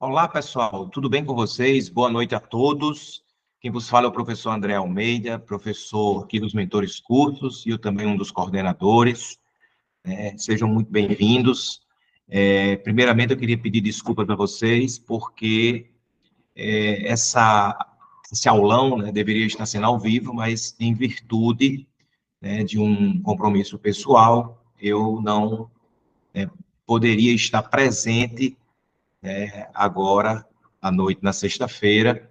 Olá, pessoal, tudo bem com vocês? Boa noite a todos. Quem vos fala é o professor André Almeida, professor aqui dos Mentores Cursos, e eu também um dos coordenadores. Sejam muito bem-vindos. Primeiramente, eu queria pedir desculpas a vocês, porque esse aulão, né, deveria estar sendo ao vivo, mas em virtude, né, de um compromisso pessoal, eu não poderia estar presente agora à noite, na sexta-feira,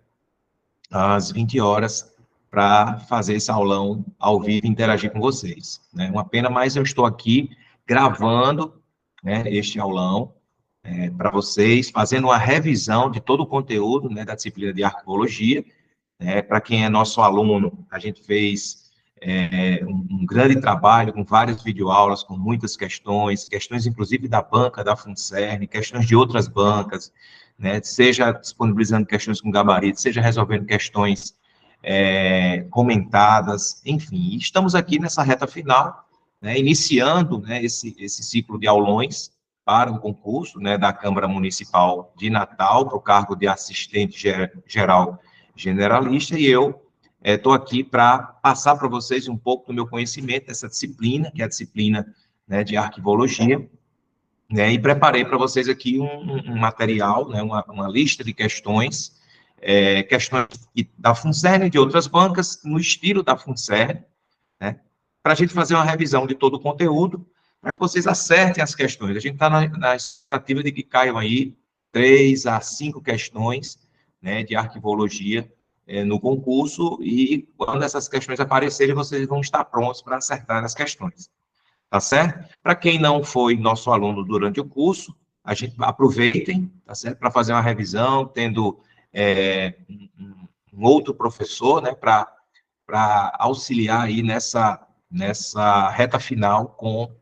às 20 horas, para fazer esse aulão ao vivo e interagir com vocês. Né? Uma pena, mas eu estou aqui gravando, né, este aulão para vocês, fazendo uma revisão de todo o conteúdo, né, da disciplina de arquivologia. Para quem é nosso aluno, a gente fez um grande trabalho com várias videoaulas, com muitas questões inclusive da banca da FUNCERN, questões de outras bancas, né, seja disponibilizando questões com gabarito, seja resolvendo questões comentadas, enfim. Estamos aqui nessa reta final, né, iniciando, né, esse ciclo de aulões para o concurso, né, da Câmara Municipal de Natal, para o cargo de assistente geral generalista, e eu estou aqui para passar para vocês um pouco do meu conhecimento dessa disciplina, que é a disciplina, né, de arquivologia, né, e preparei para vocês aqui um material, né, uma lista de questões, questões da FUNCERN e de outras bancas, no estilo da FUNCERN, né, para a gente fazer uma revisão de todo o conteúdo, para que vocês acertem as questões. A gente está na expectativa de que caiam aí 3 a 5 questões, né, de arquivologia no concurso, e quando essas questões aparecerem, vocês vão estar prontos para acertar as questões. Tá certo? Para quem não foi nosso aluno durante o curso, a gente aproveitem, tá certo? Para fazer uma revisão, tendo um outro professor, né, para auxiliar aí nessa reta final com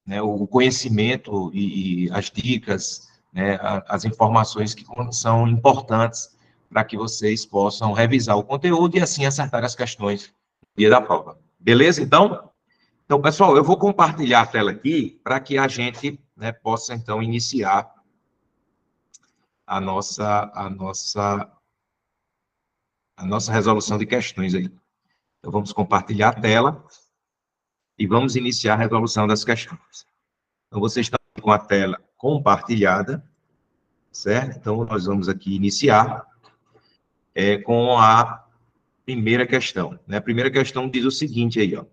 né, o conhecimento e as dicas, né, as informações que são importantes para que vocês possam revisar o conteúdo e assim acertar as questões no dia da prova. Beleza, então? Então, pessoal, eu vou compartilhar a tela aqui para que a gente, né, possa, então, iniciar a nossa resolução de questões aí. Então, vamos compartilhar a tela e vamos iniciar a resolução das questões. Então, vocês estão com a tela compartilhada, certo? Então, nós vamos aqui iniciar com a primeira questão. Né? A primeira questão diz o seguinte aí, ó.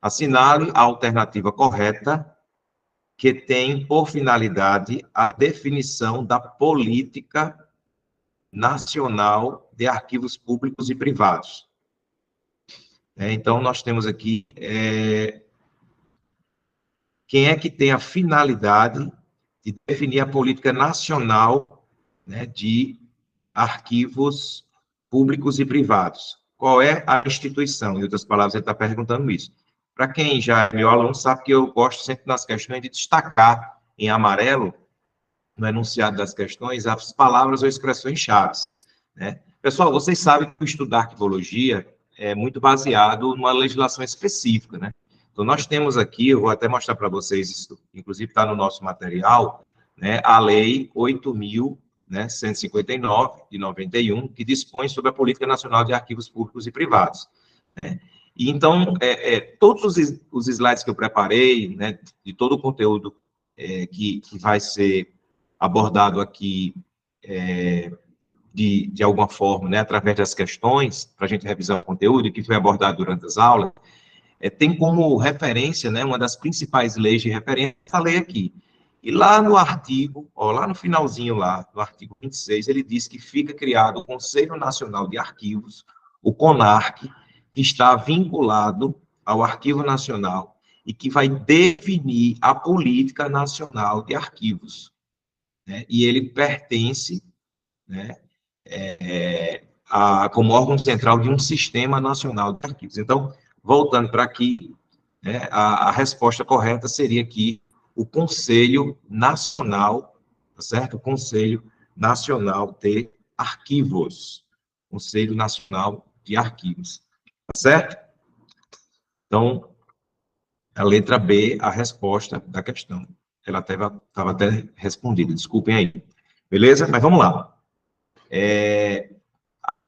Assinale a alternativa correta que tem por finalidade a definição da política nacional de arquivos públicos e privados. Então, nós temos aqui quem é que tem a finalidade de definir a política nacional, né, de arquivos públicos e privados. Qual é a instituição? Em outras palavras, ele está perguntando isso. Para quem já é meu aluno, sabe que eu gosto sempre nas questões de destacar em amarelo, no enunciado das questões, as palavras ou expressões-chave. Né? Pessoal, vocês sabem que o estudo da arquivologia é muito baseado numa legislação específica, né? Então, nós temos aqui, eu vou até mostrar para vocês, isso inclusive está no nosso material, né, a Lei 8.159, de 91, que dispõe sobre a Política Nacional de Arquivos Públicos e Privados. Né? E, então, todos os slides que eu preparei, né, de todo o conteúdo que vai ser abordado aqui de alguma forma, né, através das questões, para a gente revisar o conteúdo que foi abordado durante as aulas, tem como referência, né, uma das principais leis de referência, essa lei aqui. E lá no artigo, lá no finalzinho lá, no artigo 26, ele diz que fica criado o Conselho Nacional de Arquivos, o CONARC, que está vinculado ao Arquivo Nacional e que vai definir a política nacional de arquivos. Né? E ele pertence, né, como órgão central de um sistema nacional de arquivos. Então, voltando para aqui, né, a resposta correta seria aqui o Conselho Nacional, tá certo? O Conselho Nacional de Arquivos. Conselho Nacional de Arquivos, tá certo? Então, a letra B, a resposta da questão. ela estava até respondida, desculpem aí. Beleza? Mas vamos lá.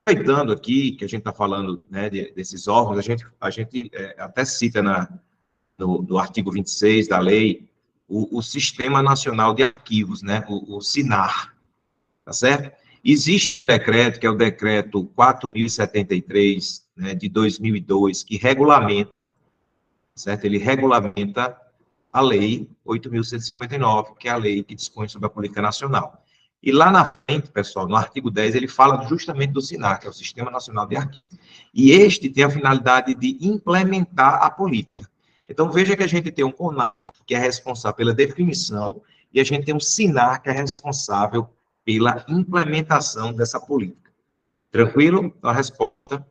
Aproveitando aqui que a gente está falando, né, desses órgãos, a gente até cita no artigo 26 da lei o Sistema Nacional de Arquivos, né, o SINAR, tá certo? Existe um decreto, que é o decreto 4.073, né, de 2002, que regulamenta, certo? Ele regulamenta a lei 8.159, que é a lei que dispõe sobre a política nacional. E lá na frente, pessoal, no artigo 10, ele fala justamente do SINAR, que é o Sistema Nacional de Arquivos. E este tem a finalidade de implementar a política. Então, veja que a gente tem um CONAR, que é responsável pela definição, e a gente tem um SINAR, que é responsável pela implementação dessa política. Tranquilo? Então, a resposta,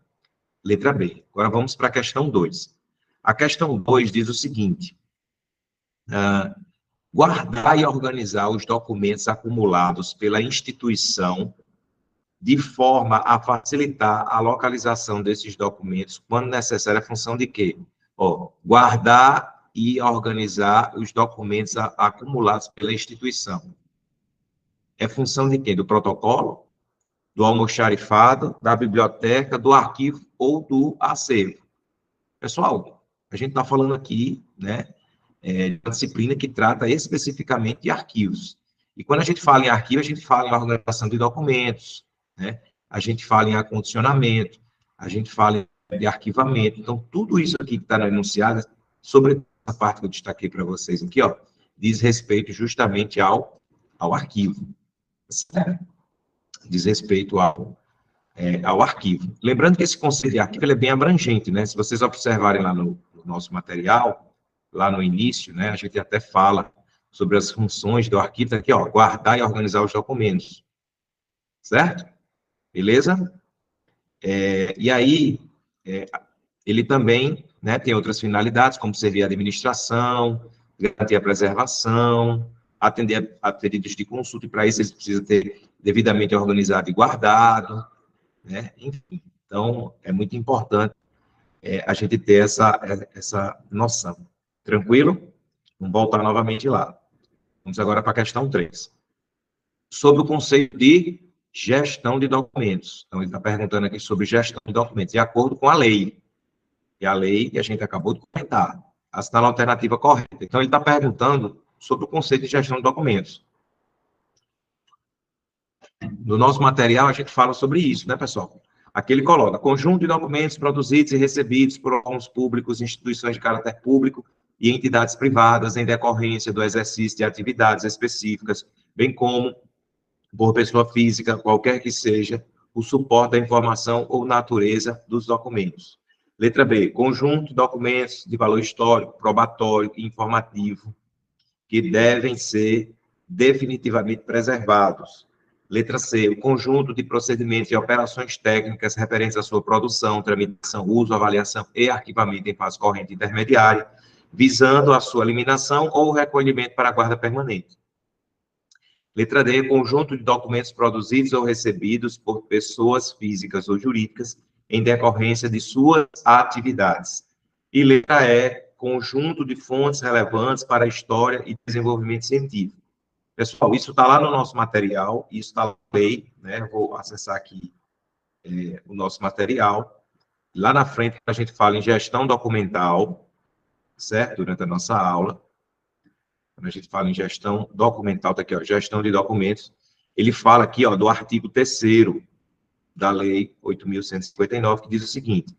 letra B. Agora vamos para a questão 2. A questão 2 diz o seguinte: guardar e organizar os documentos acumulados pela instituição de forma a facilitar a localização desses documentos, quando necessária, a função de quê? Guardar e organizar os documentos acumulados pela instituição. É função de quê? Do protocolo, do almoxarifado, da biblioteca, do arquivo ou do acervo. Pessoal, a gente está falando aqui, né, de uma disciplina que trata especificamente de arquivos. E quando a gente fala em arquivo, a gente fala em organização de documentos, né? A gente fala em acondicionamento, a gente fala de arquivamento. Então, tudo isso aqui que está no enunciado, sobre a parte que eu destaquei para vocês aqui, ó, diz respeito justamente ao arquivo. Certo? Diz respeito ao arquivo. Lembrando que esse conceito de arquivo ele é bem abrangente, né? Se vocês observarem lá no nosso material, lá no início, né, a gente até fala sobre as funções do arquivo, tá aqui, ó, guardar e organizar os documentos. Certo? Beleza? E aí, ele também, né, tem outras finalidades, como servir a administração, garantir a preservação, atender a pedidos de consulta, e para isso eles precisam ter devidamente organizado e guardado, né? Enfim, então, é muito importante a gente ter essa noção. Tranquilo? Vamos voltar novamente lá. Vamos agora para a questão 3. Sobre o conceito de gestão de documentos. Então, ele está perguntando aqui sobre gestão de documentos, de acordo com a lei. E a lei que a gente acabou de comentar. Assinar a alternativa correta. Então, ele está perguntando sobre o conceito de gestão de documentos. No nosso material, a gente fala sobre isso, né, pessoal? Aqui ele coloca: conjunto de documentos produzidos e recebidos por órgãos públicos, instituições de caráter público e entidades privadas em decorrência do exercício de atividades específicas, bem como por pessoa física, qualquer que seja, o suporte da informação ou natureza dos documentos. Letra B, conjunto de documentos de valor histórico, probatório e informativo, que devem ser definitivamente preservados. Letra C, o conjunto de procedimentos e operações técnicas referentes à sua produção, tramitação, uso, avaliação e arquivamento em fase corrente intermediária, visando a sua eliminação ou recolhimento para a guarda permanente. Letra D, conjunto de documentos produzidos ou recebidos por pessoas físicas ou jurídicas em decorrência de suas atividades. E letra E, conjunto de fontes relevantes para a história e desenvolvimento científico. Pessoal, isso está lá no nosso material, isso está na lei, né? Vou acessar aqui o nosso material. Lá na frente, a gente fala em gestão documental, certo? Durante a nossa aula. Quando a gente fala em gestão documental, está aqui, ó, gestão de documentos, ele fala aqui, ó, do artigo 3º da Lei 8.159, que diz o seguinte,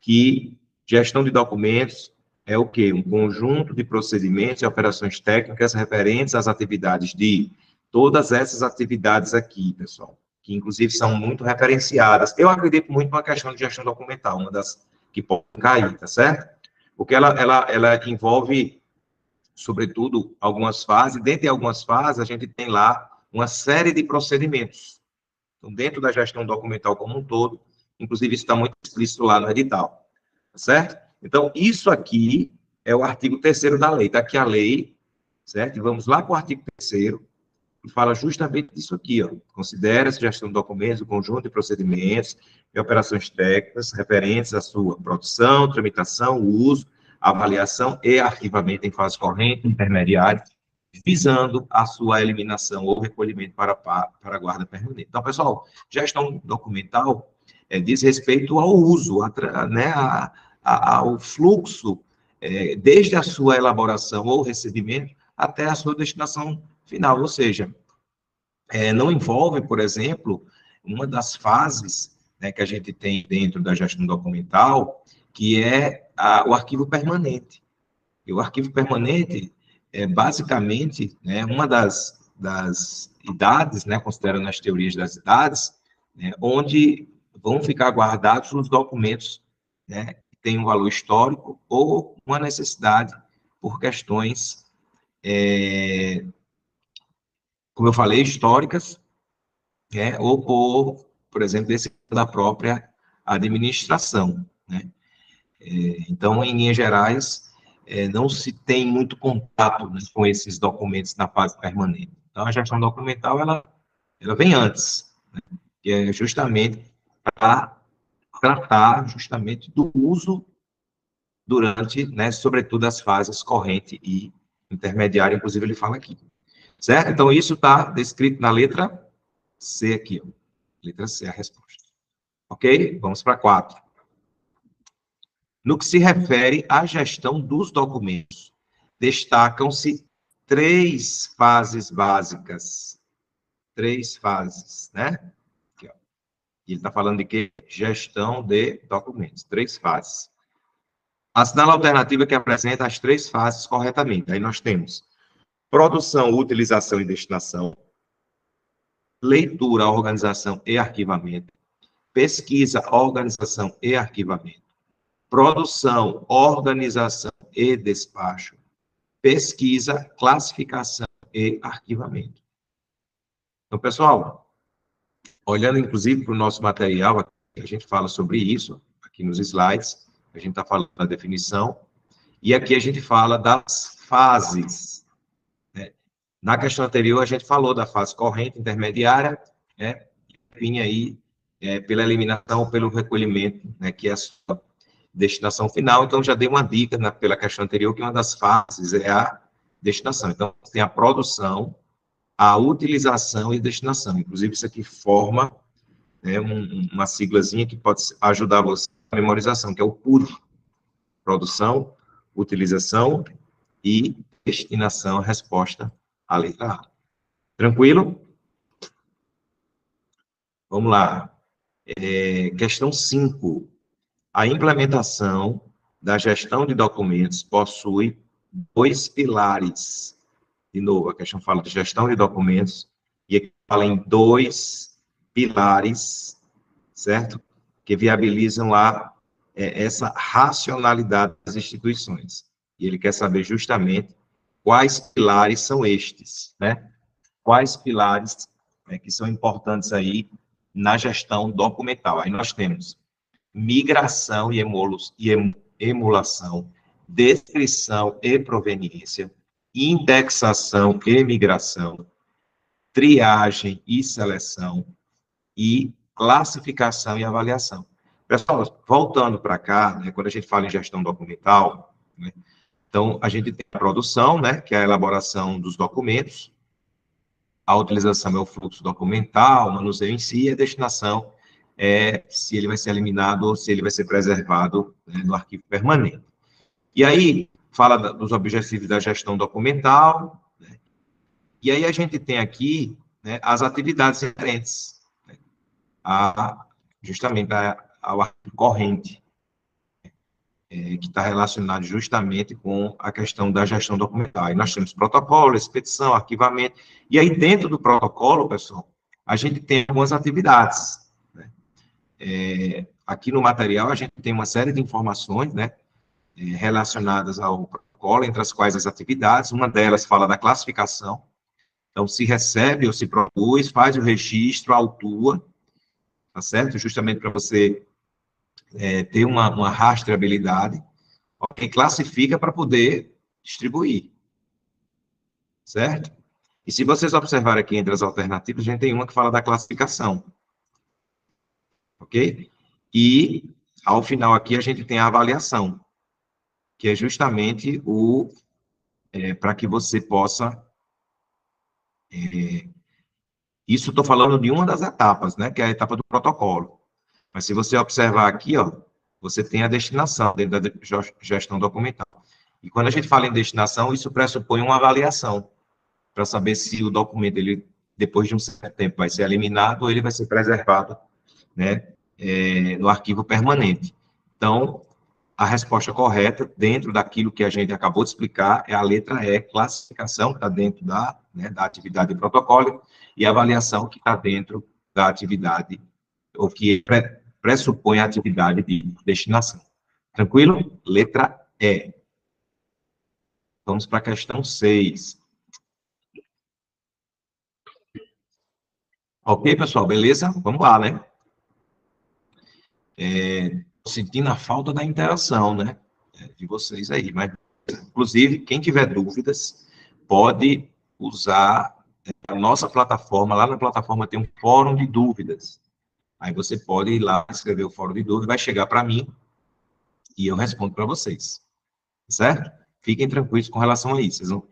que gestão de documentos é o quê? Um conjunto de procedimentos e operações técnicas referentes às atividades de todas essas atividades aqui, pessoal, que inclusive são muito referenciadas. Eu acredito muito na questão de gestão documental, uma das que pode cair, tá certo? Porque ela envolve, sobretudo, algumas fases. Dentro de algumas fases, a gente tem lá uma série de procedimentos. Então, dentro da gestão documental como um todo, inclusive isso está muito explícito lá no edital, tá certo? Então, isso aqui é o artigo 3º da lei. Está aqui a lei, certo? E vamos lá para o artigo 3º, que fala justamente disso aqui, ó. Considera-se gestão de documentos o conjunto de procedimentos e operações técnicas referentes à sua produção, tramitação, uso, avaliação e arquivamento em fase corrente, intermediária, visando a sua eliminação ou recolhimento para a guarda permanente. Então, pessoal, gestão documental diz respeito ao uso, né, ao fluxo, desde a sua elaboração ou recebimento até a sua destinação final, ou seja, não envolve, por exemplo, uma das fases, né, que a gente tem dentro da gestão documental, que é o arquivo permanente. E o arquivo permanente é basicamente, né, uma das idades, né, considerando as teorias das idades, né, onde vão ficar guardados os documentos, né, que têm um valor histórico ou uma necessidade por questões, como eu falei, históricas, né, ou por exemplo, desse da própria administração, né? Então, em linhas gerais, não se tem muito contato, né, com esses documentos na fase permanente. Então, a gestão documental, ela vem antes, né, que é justamente para tratar justamente do uso durante, né, sobretudo as fases corrente e intermediária, inclusive ele fala aqui. Certo? Então, isso está descrito na letra C aqui, ó. Letra C, a resposta. Ok? Vamos para 4. No que se refere à gestão dos documentos, destacam-se 3 fases básicas. 3 fases, né? Aqui, ó. Ele está falando de que? Gestão de documentos. 3 fases. Assinala a alternativa que apresenta as 3 fases corretamente. Aí nós temos produção, utilização e destinação, leitura, organização e arquivamento, pesquisa, organização e arquivamento, produção, organização e despacho, pesquisa, classificação e arquivamento. Então, pessoal, olhando inclusive para o nosso material, a gente fala sobre isso, aqui nos slides, a gente está falando da definição, e aqui a gente fala das fases, né? Na questão anterior, a gente falou da fase corrente, intermediária, né? Vinha aí pela eliminação ou pelo recolhimento, né? Que é a sua destinação final. Então, já dei uma dica pela questão anterior, que uma das fases é a destinação. Então, tem a produção, a utilização e destinação. Inclusive, isso aqui forma, né, uma siglazinha que pode ajudar você na memorização, que é o PUD. Produção, utilização e destinação, a resposta à letra A. Tranquilo? Vamos lá. Questão 5. A implementação da gestão de documentos possui 2 pilares. De novo, a questão fala de gestão de documentos, e aqui fala em 2 pilares, certo? Que viabilizam essa racionalidade das instituições. E ele quer saber justamente quais pilares são estes, né? Quais pilares, né, que são importantes aí na gestão documental. Aí nós temos migração e emulação, descrição e proveniência, indexação e migração, triagem e seleção, e classificação e avaliação. Pessoal, voltando para cá, né, quando a gente fala em gestão documental, né, então a gente tem a produção, né, que é a elaboração dos documentos, a utilização é o fluxo documental, o manuseio em si, e a destinação é se ele vai ser eliminado ou se ele vai ser preservado, né, no arquivo permanente. E aí, fala dos objetivos da gestão documental, né, e aí a gente tem aqui, né, as atividades referentes, né, justamente ao arquivo corrente, que está relacionado justamente com a questão da gestão documental. Aí nós temos protocolo, expedição, arquivamento, e aí dentro do protocolo, pessoal, a gente tem algumas atividades, né? Aqui no material a gente tem uma série de informações, né, relacionadas ao protocolo, entre as quais as atividades, uma delas fala da classificação, então se recebe ou se produz, faz o registro, autua, tá certo? Justamente para você ter uma rastreabilidade, ok? Classifica para poder distribuir, certo? E se vocês observarem aqui entre as alternativas, a gente tem uma que fala da classificação, ok? E, ao final aqui, a gente tem a avaliação, que é justamente para que você possa Isso estou falando de uma das etapas, né, que é a etapa do protocolo. Mas se você observar aqui, ó, você tem a destinação dentro da gestão documental. E quando a gente fala em destinação, isso pressupõe uma avaliação para saber se o documento, ele, depois de um certo tempo, vai ser eliminado ou ele vai ser preservado, né, no arquivo permanente. Então, a resposta correta, dentro daquilo que a gente acabou de explicar, é a letra E, classificação, que está dentro da, né, da atividade de protocolo, e avaliação, que está dentro da atividade, ou que pressupõe a atividade de destinação. Tranquilo? Letra E. Vamos para a questão 6. Ok, pessoal, beleza? Vamos lá, né? Sentindo a falta da interação, né? De vocês aí, mas, inclusive, quem tiver dúvidas, pode usar a nossa plataforma. Lá na plataforma tem um fórum de dúvidas. Aí você pode ir lá, escrever o fórum de dúvidas, vai chegar para mim e eu respondo para vocês. Certo? Fiquem tranquilos com relação a isso. Vocês não,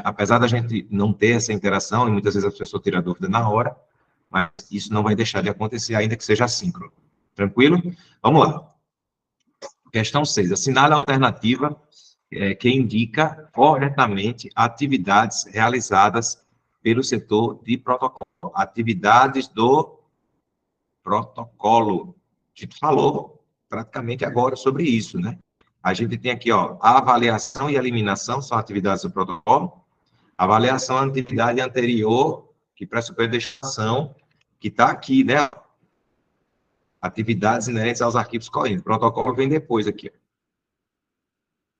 apesar da gente não ter essa interação, e muitas vezes a pessoa tira a dúvida na hora, mas isso não vai deixar de acontecer, ainda que seja assíncrono. Tranquilo? Vamos lá. Questão 6. Assinale a alternativa que indica corretamente atividades realizadas pelo setor de protocolo. Atividades do protocolo. A gente falou praticamente agora sobre isso, né? A gente tem aqui, ó, a avaliação e a eliminação são atividades do protocolo. A avaliação é uma atividade anterior, que pressupõe a destinação, que está aqui, né? Atividades inerentes aos arquivos correntes. O protocolo vem depois aqui.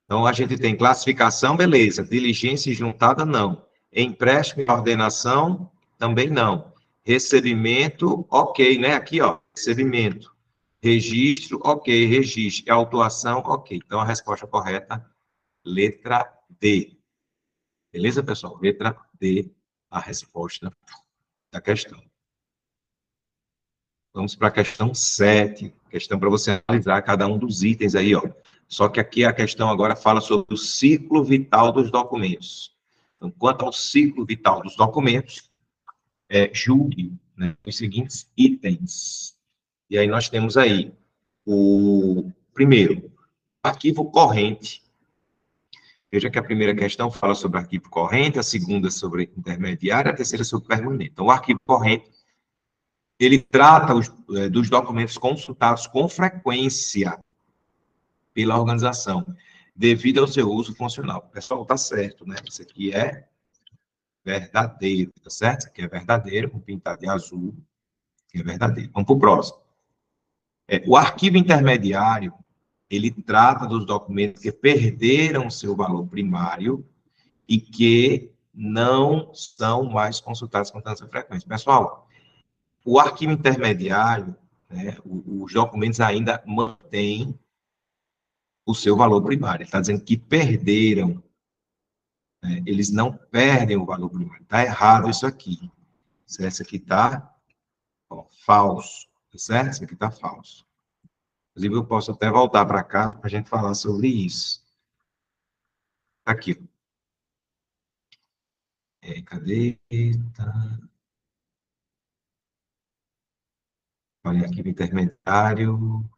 Então, a gente tem classificação, beleza. Diligência e juntada, não. Empréstimo e ordenação, também não. Recebimento, ok, né? Aqui, ó, recebimento. Registro, ok. Registro. Autuação, ok. Então, a resposta correta, letra D. Beleza, pessoal? Letra D, a resposta da questão. Vamos para a questão 7. Questão para você analisar cada um dos itens aí, ó. Só que aqui a questão agora fala sobre o ciclo vital dos documentos. Então, quanto ao ciclo vital dos documentos, julgue, né, os seguintes itens. E aí nós temos aí o primeiro, arquivo corrente. Veja que a primeira questão fala sobre arquivo corrente, a segunda sobre intermediário, a terceira sobre permanente. Então, o arquivo corrente, ele trata dos documentos consultados com frequência pela organização, devido ao seu uso funcional. Pessoal, está certo, né? Isso aqui é verdadeiro, tá certo? Isso aqui é verdadeiro, com pintado de azul, que é verdadeiro. Vamos para o próximo. O arquivo intermediário, ele trata dos documentos que perderam seu valor primário e que não são mais consultados com tanta frequência. Pessoal, o arquivo intermediário, né, os documentos ainda mantêm o seu valor primário. Ele está dizendo que perderam, né, eles não perdem o valor primário. Está errado isso aqui. Isso aqui está falso, tá certo? Isso aqui está falso. Inclusive, eu posso até voltar para cá para a gente falar sobre isso. Aqui. Cadê? Tá. Olha, arquivo intermediário.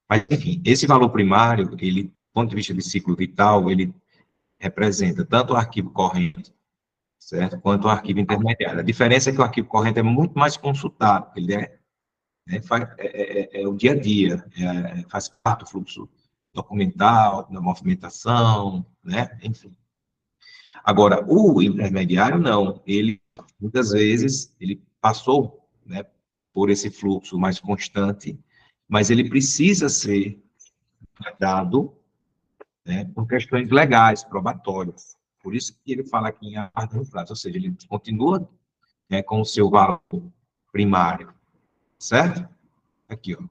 Mas, enfim, esse valor primário, ele, do ponto de vista de ciclo vital, ele representa tanto o arquivo corrente, certo? Quanto o arquivo intermediário. A diferença é que o arquivo corrente é muito mais consultado, ele é o dia a dia, faz parte do fluxo documental, da movimentação, né? Enfim. Agora, o intermediário, não. Ele, muitas vezes, ele passou, né, por esse fluxo mais constante, mas ele precisa ser dado, né, por questões legais, probatórias. Por isso que ele fala aqui em aguardo no prazo, ou seja, ele continua, né, com o seu valor primário, certo? Aqui, ó.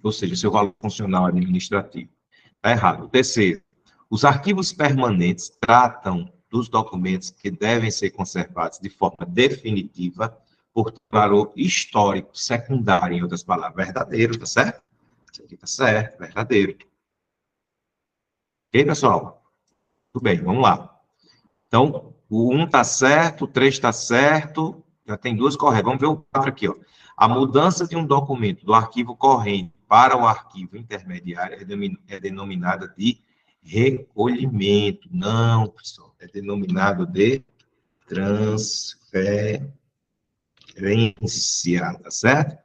Ou seja, seu valor funcional administrativo. Está errado. O terceiro, os arquivos permanentes tratam dos documentos que devem ser conservados de forma definitiva por valor histórico secundário, em outras palavras, verdadeiro, tá certo? Isso aqui tá certo, verdadeiro. Ok, pessoal? Tudo bem, vamos lá. Então, o 1 está certo, o 3 está certo, já tem duas corretas. Vamos ver o 4 aqui, ó. A mudança de um documento do arquivo corrente para o arquivo intermediário é denominada de recolhimento. Não, pessoal, é denominado de transferência, tá certo?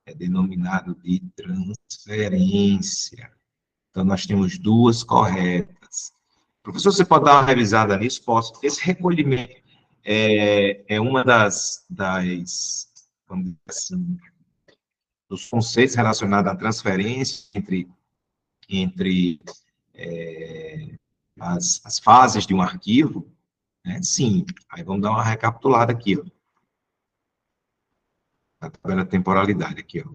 É denominado de transferência. Então, nós temos duas corretas. Professor, você pode dar uma revisada nisso? Posso. Esse recolhimento é uma vamos dizer assim, dos conceitos relacionados à transferência entre as fases de um arquivo, né? Sim. Aí vamos dar uma recapitulada aqui, ó. A tabela temporalidade aqui, ó.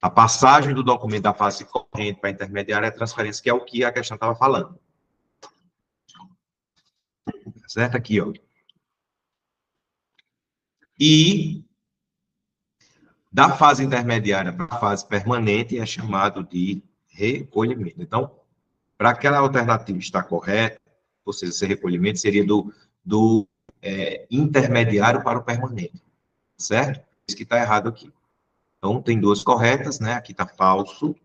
A passagem do documento da fase corrente para a intermediária é a transferência, que é o que a questão estava falando. Certo? Aqui, ó. E da fase intermediária para a fase permanente é chamado de recolhimento. Então, para aquela alternativa estar correta, ou seja, esse recolhimento seria do intermediário para o permanente, certo? Isso que está errado aqui. Então, tem duas corretas, né? Aqui está falso,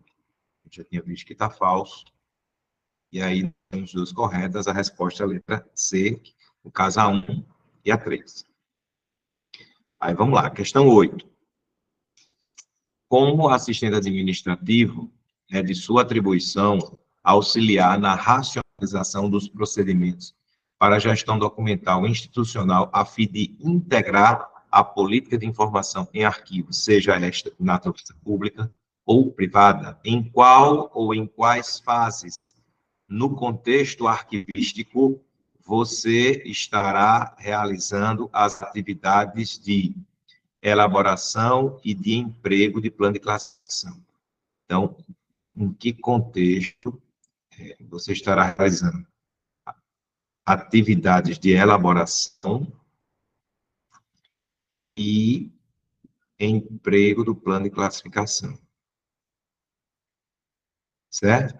eu já tinha visto que está falso, e aí temos duas corretas, a resposta é a letra C, no caso a 1 e a 3. Aí vamos lá, questão 8. Como assistente administrativo, é de sua atribuição auxiliar na racionalização dos procedimentos para a gestão documental institucional, a fim de integrar a política de informação em arquivos, seja esta natureza pública ou privada, em qual ou em quais fases, no contexto arquivístico, você estará realizando as atividades de elaboração e de emprego de plano de classificação. Então, em que contexto você estará realizando atividades de elaboração e emprego do plano de classificação? Certo?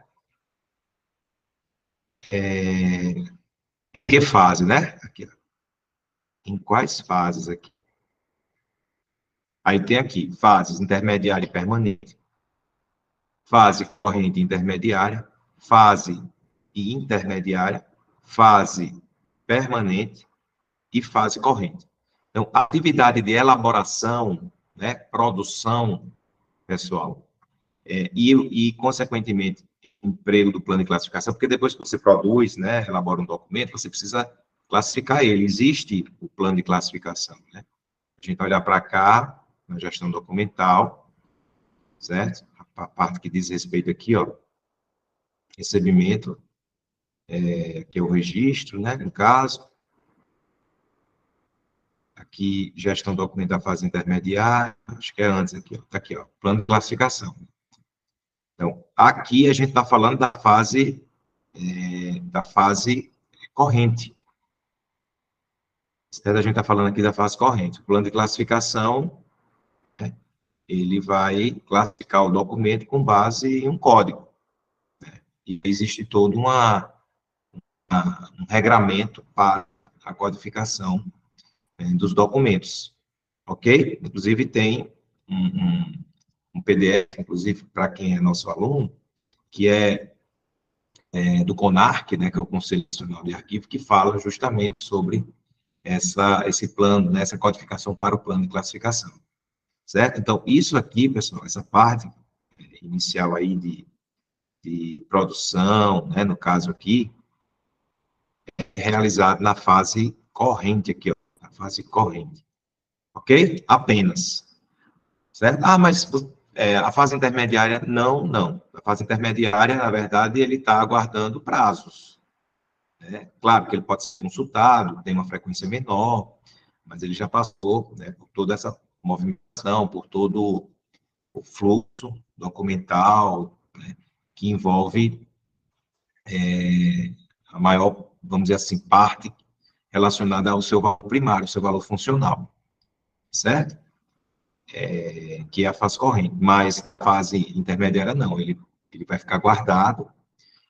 Que fase, né? Aqui, em quais fases aqui? Aí tem aqui, fases intermediária e permanente, fase corrente intermediária, fase e intermediária, fase permanente e fase corrente. Então, a atividade de elaboração, né, produção, pessoal, consequentemente, emprego do plano de classificação, porque depois que você produz, né, elabora um documento, você precisa classificar ele. Existe o plano de classificação, né? A gente vai olhar para cá, na gestão documental, certo? A parte que diz respeito aqui, ó, recebimento, que é o registro, né, no caso. Aqui, gestão documental da fase intermediária, acho que é antes aqui, ó, tá aqui, ó, plano de classificação. Então, aqui a gente está falando da fase corrente. A gente está falando aqui da fase corrente. O plano de classificação, né, ele vai classificar o documento com base em um código. Né, e existe todo um regramento para a codificação dos documentos. Ok? Inclusive, tem um PDF, inclusive, para quem é nosso aluno, que é do CONARC, né, que é o Conselho Nacional de Arquivo, que fala justamente sobre esse plano, né, essa codificação para o plano de classificação, certo? Então, isso aqui, pessoal, essa parte inicial aí de produção, né, no caso aqui, é realizado na fase corrente aqui, ó, na fase corrente, ok? Apenas, certo? Ah, mas a fase intermediária, não. A fase intermediária, na verdade, ele está aguardando prazos, né? Claro que ele pode ser consultado, tem uma frequência menor, mas ele já passou, né, por toda essa movimentação, por todo o fluxo documental, né, que envolve a maior, vamos dizer assim, parte relacionada ao seu valor primário, ao seu valor funcional, certo? Que é a fase corrente, mas a fase intermediária não, ele vai ficar guardado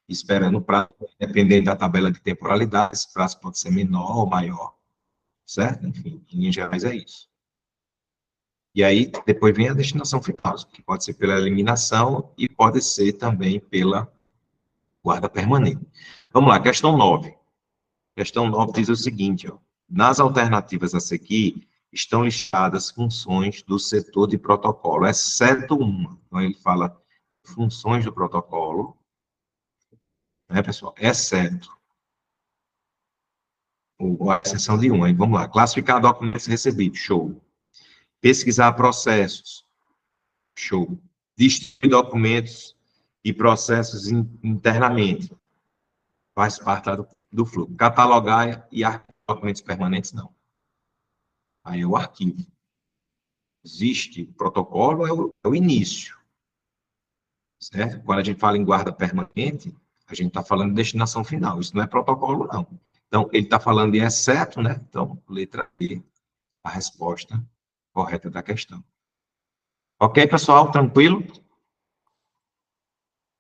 esperando o prazo, dependendo da tabela de temporalidade, esse prazo pode ser menor ou maior, certo? Enfim, em linhas gerais é isso. E aí, depois vem a destinação final, que pode ser pela eliminação e pode ser também pela guarda permanente. Vamos lá, questão 9. Questão 9 diz o seguinte, ó, nas alternativas a seguir, estão listadas funções do setor de protocolo, exceto uma. Então, ele fala funções do protocolo, né, pessoal? Exceto a exceção de uma. Aí, vamos lá. Classificar documentos recebidos, show. Pesquisar processos, show. Distribuir documentos e processos internamente, faz parte do fluxo. Catalogar e arquivar documentos permanentes, não. Aí é o arquivo. Existe protocolo, é o início, certo? Quando a gente fala em guarda permanente, a gente está falando de destinação final, isso não é protocolo, não. Então, ele está falando de exceto, né? Então, letra E, a resposta correta da questão. Ok, pessoal? Tranquilo?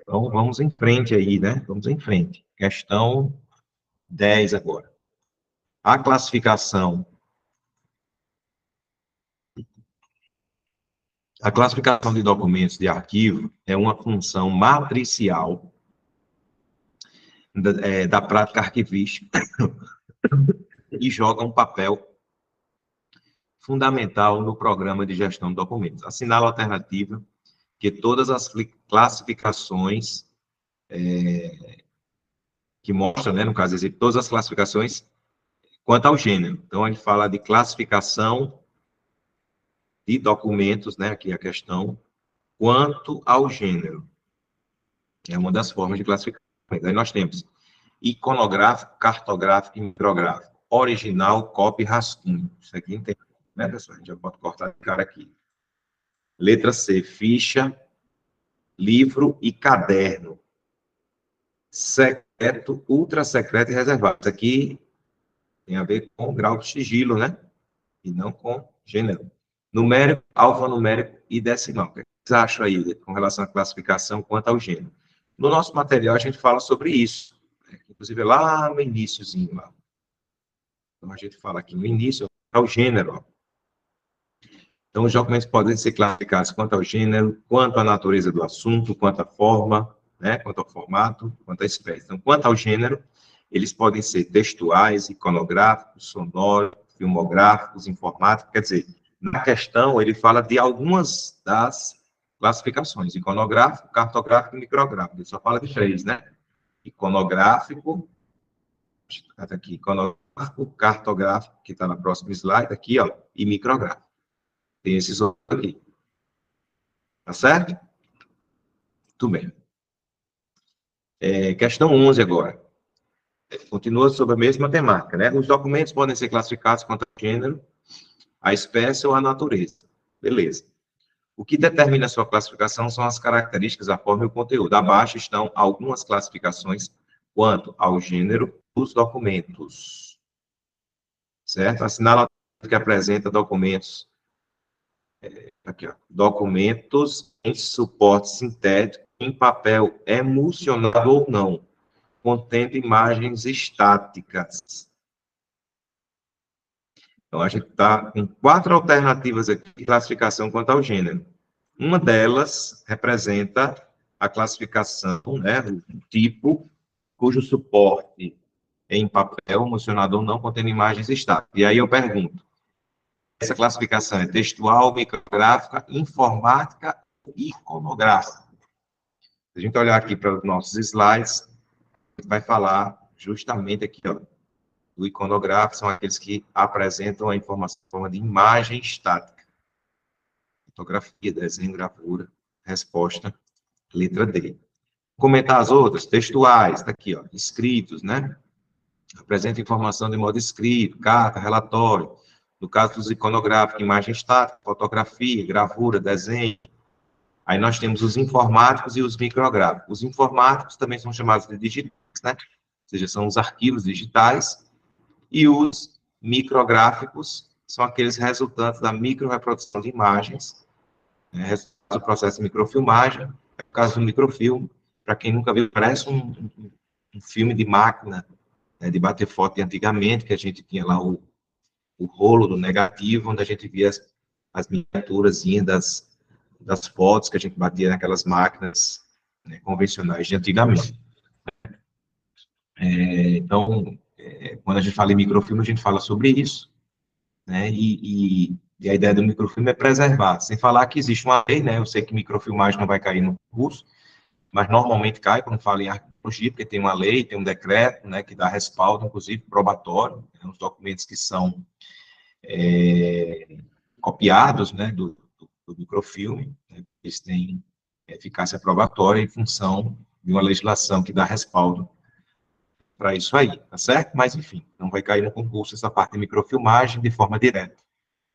Então, vamos em frente aí, né? Vamos em frente. Questão 10 agora. A classificação de documentos de arquivo é uma função matricial da prática arquivística e joga um papel fundamental no programa de gestão de documentos. Assinala a alternativa que todas as classificações que mostram, né, no caso, todas as classificações quanto ao gênero. Então, a gente fala de classificação de documentos, né, aqui a questão, quanto ao gênero. É uma das formas de classificação. Aí nós temos iconográfico, cartográfico e micrográfico. Original, cópia e rascunho. Isso aqui não tem, né, pessoal? A gente já pode cortar de cara aqui. Letra C, ficha, livro e caderno. Secreto, ultra secreto e reservado. Isso aqui tem a ver com grau de sigilo, né? E não com gênero. Numérico, alfanumérico e decimal. O que vocês acham aí com relação à classificação quanto ao gênero? No nosso material, a gente fala sobre isso. Né? Inclusive, lá no iníciozinho, lá. Então, a gente fala aqui no início, é o gênero. Ó. Então, os documentos podem ser classificados quanto ao gênero, quanto à natureza do assunto, quanto à forma, né, quanto ao formato, quanto à espécie. Então, quanto ao gênero, eles podem ser textuais, iconográficos, sonoros, filmográficos, informáticos, quer dizer, na questão, ele fala de algumas das classificações, iconográfico, cartográfico e micrográfico. Ele só fala de 3, né? Iconográfico, está aqui, iconográfico, cartográfico, que está na próxima slide, aqui, ó, e micrográfico. Tem esses outros aqui. Tá certo? Tudo bem. Questão 11 agora. Continua sobre a mesma temática, né? Os documentos podem ser classificados quanto ao gênero, a espécie ou a natureza. Beleza. O que determina a sua classificação são as características, a forma e o conteúdo. Abaixo estão algumas classificações quanto ao gênero dos documentos. Certo? Assinala que apresenta documentos. Aqui, ó. Documentos em suporte sintético, em papel emulsionado ou não, contendo imagens estáticas. Então, a gente está com 4 alternativas aqui de classificação quanto ao gênero. Uma delas representa a classificação, né, o tipo, cujo suporte em papel, emulsionado ou não, contendo imagens estáticas. E aí eu pergunto, essa classificação é textual, micrográfica, informática e iconográfica? Se a gente olhar aqui para os nossos slides, a gente vai falar justamente aqui, ó, do iconográfico, são aqueles que apresentam a informação em forma de imagem estática. Fotografia, desenho, gravura, resposta, letra D. Comentar as outras, textuais, tá aqui, ó, escritos, né? Apresenta informação de modo escrito, carta, relatório. No caso dos iconográficos, imagem estática, fotografia, gravura, desenho. Aí nós temos os informáticos e os micrográficos. Os informáticos também são chamados de digitais, né? Ou seja, são os arquivos digitais. E os micrográficos são aqueles resultantes da microreprodução de imagens, né? Do processo de microfilmagem, no caso do microfilme, para quem nunca viu, parece um filme de máquina, né, de bater foto de antigamente, que a gente tinha lá o rolo do negativo, onde a gente via as miniaturas das fotos que a gente batia naquelas máquinas, né, convencionais de antigamente. Então, quando a gente fala em microfilme, a gente fala sobre isso, né? E a ideia do microfilme é preservar, sem falar que existe uma lei, né? Eu sei que microfilmagem não vai cair no curso, mas normalmente cai quando fala em arqueologia, porque tem uma lei, tem um decreto, né, que dá respaldo, inclusive probatório, né, os documentos que são copiados, né, do microfilme, né, eles têm eficácia probatória em função de uma legislação que dá respaldo para isso aí, tá certo? Mas, enfim, não vai cair no concurso essa parte de microfilmagem de forma direta,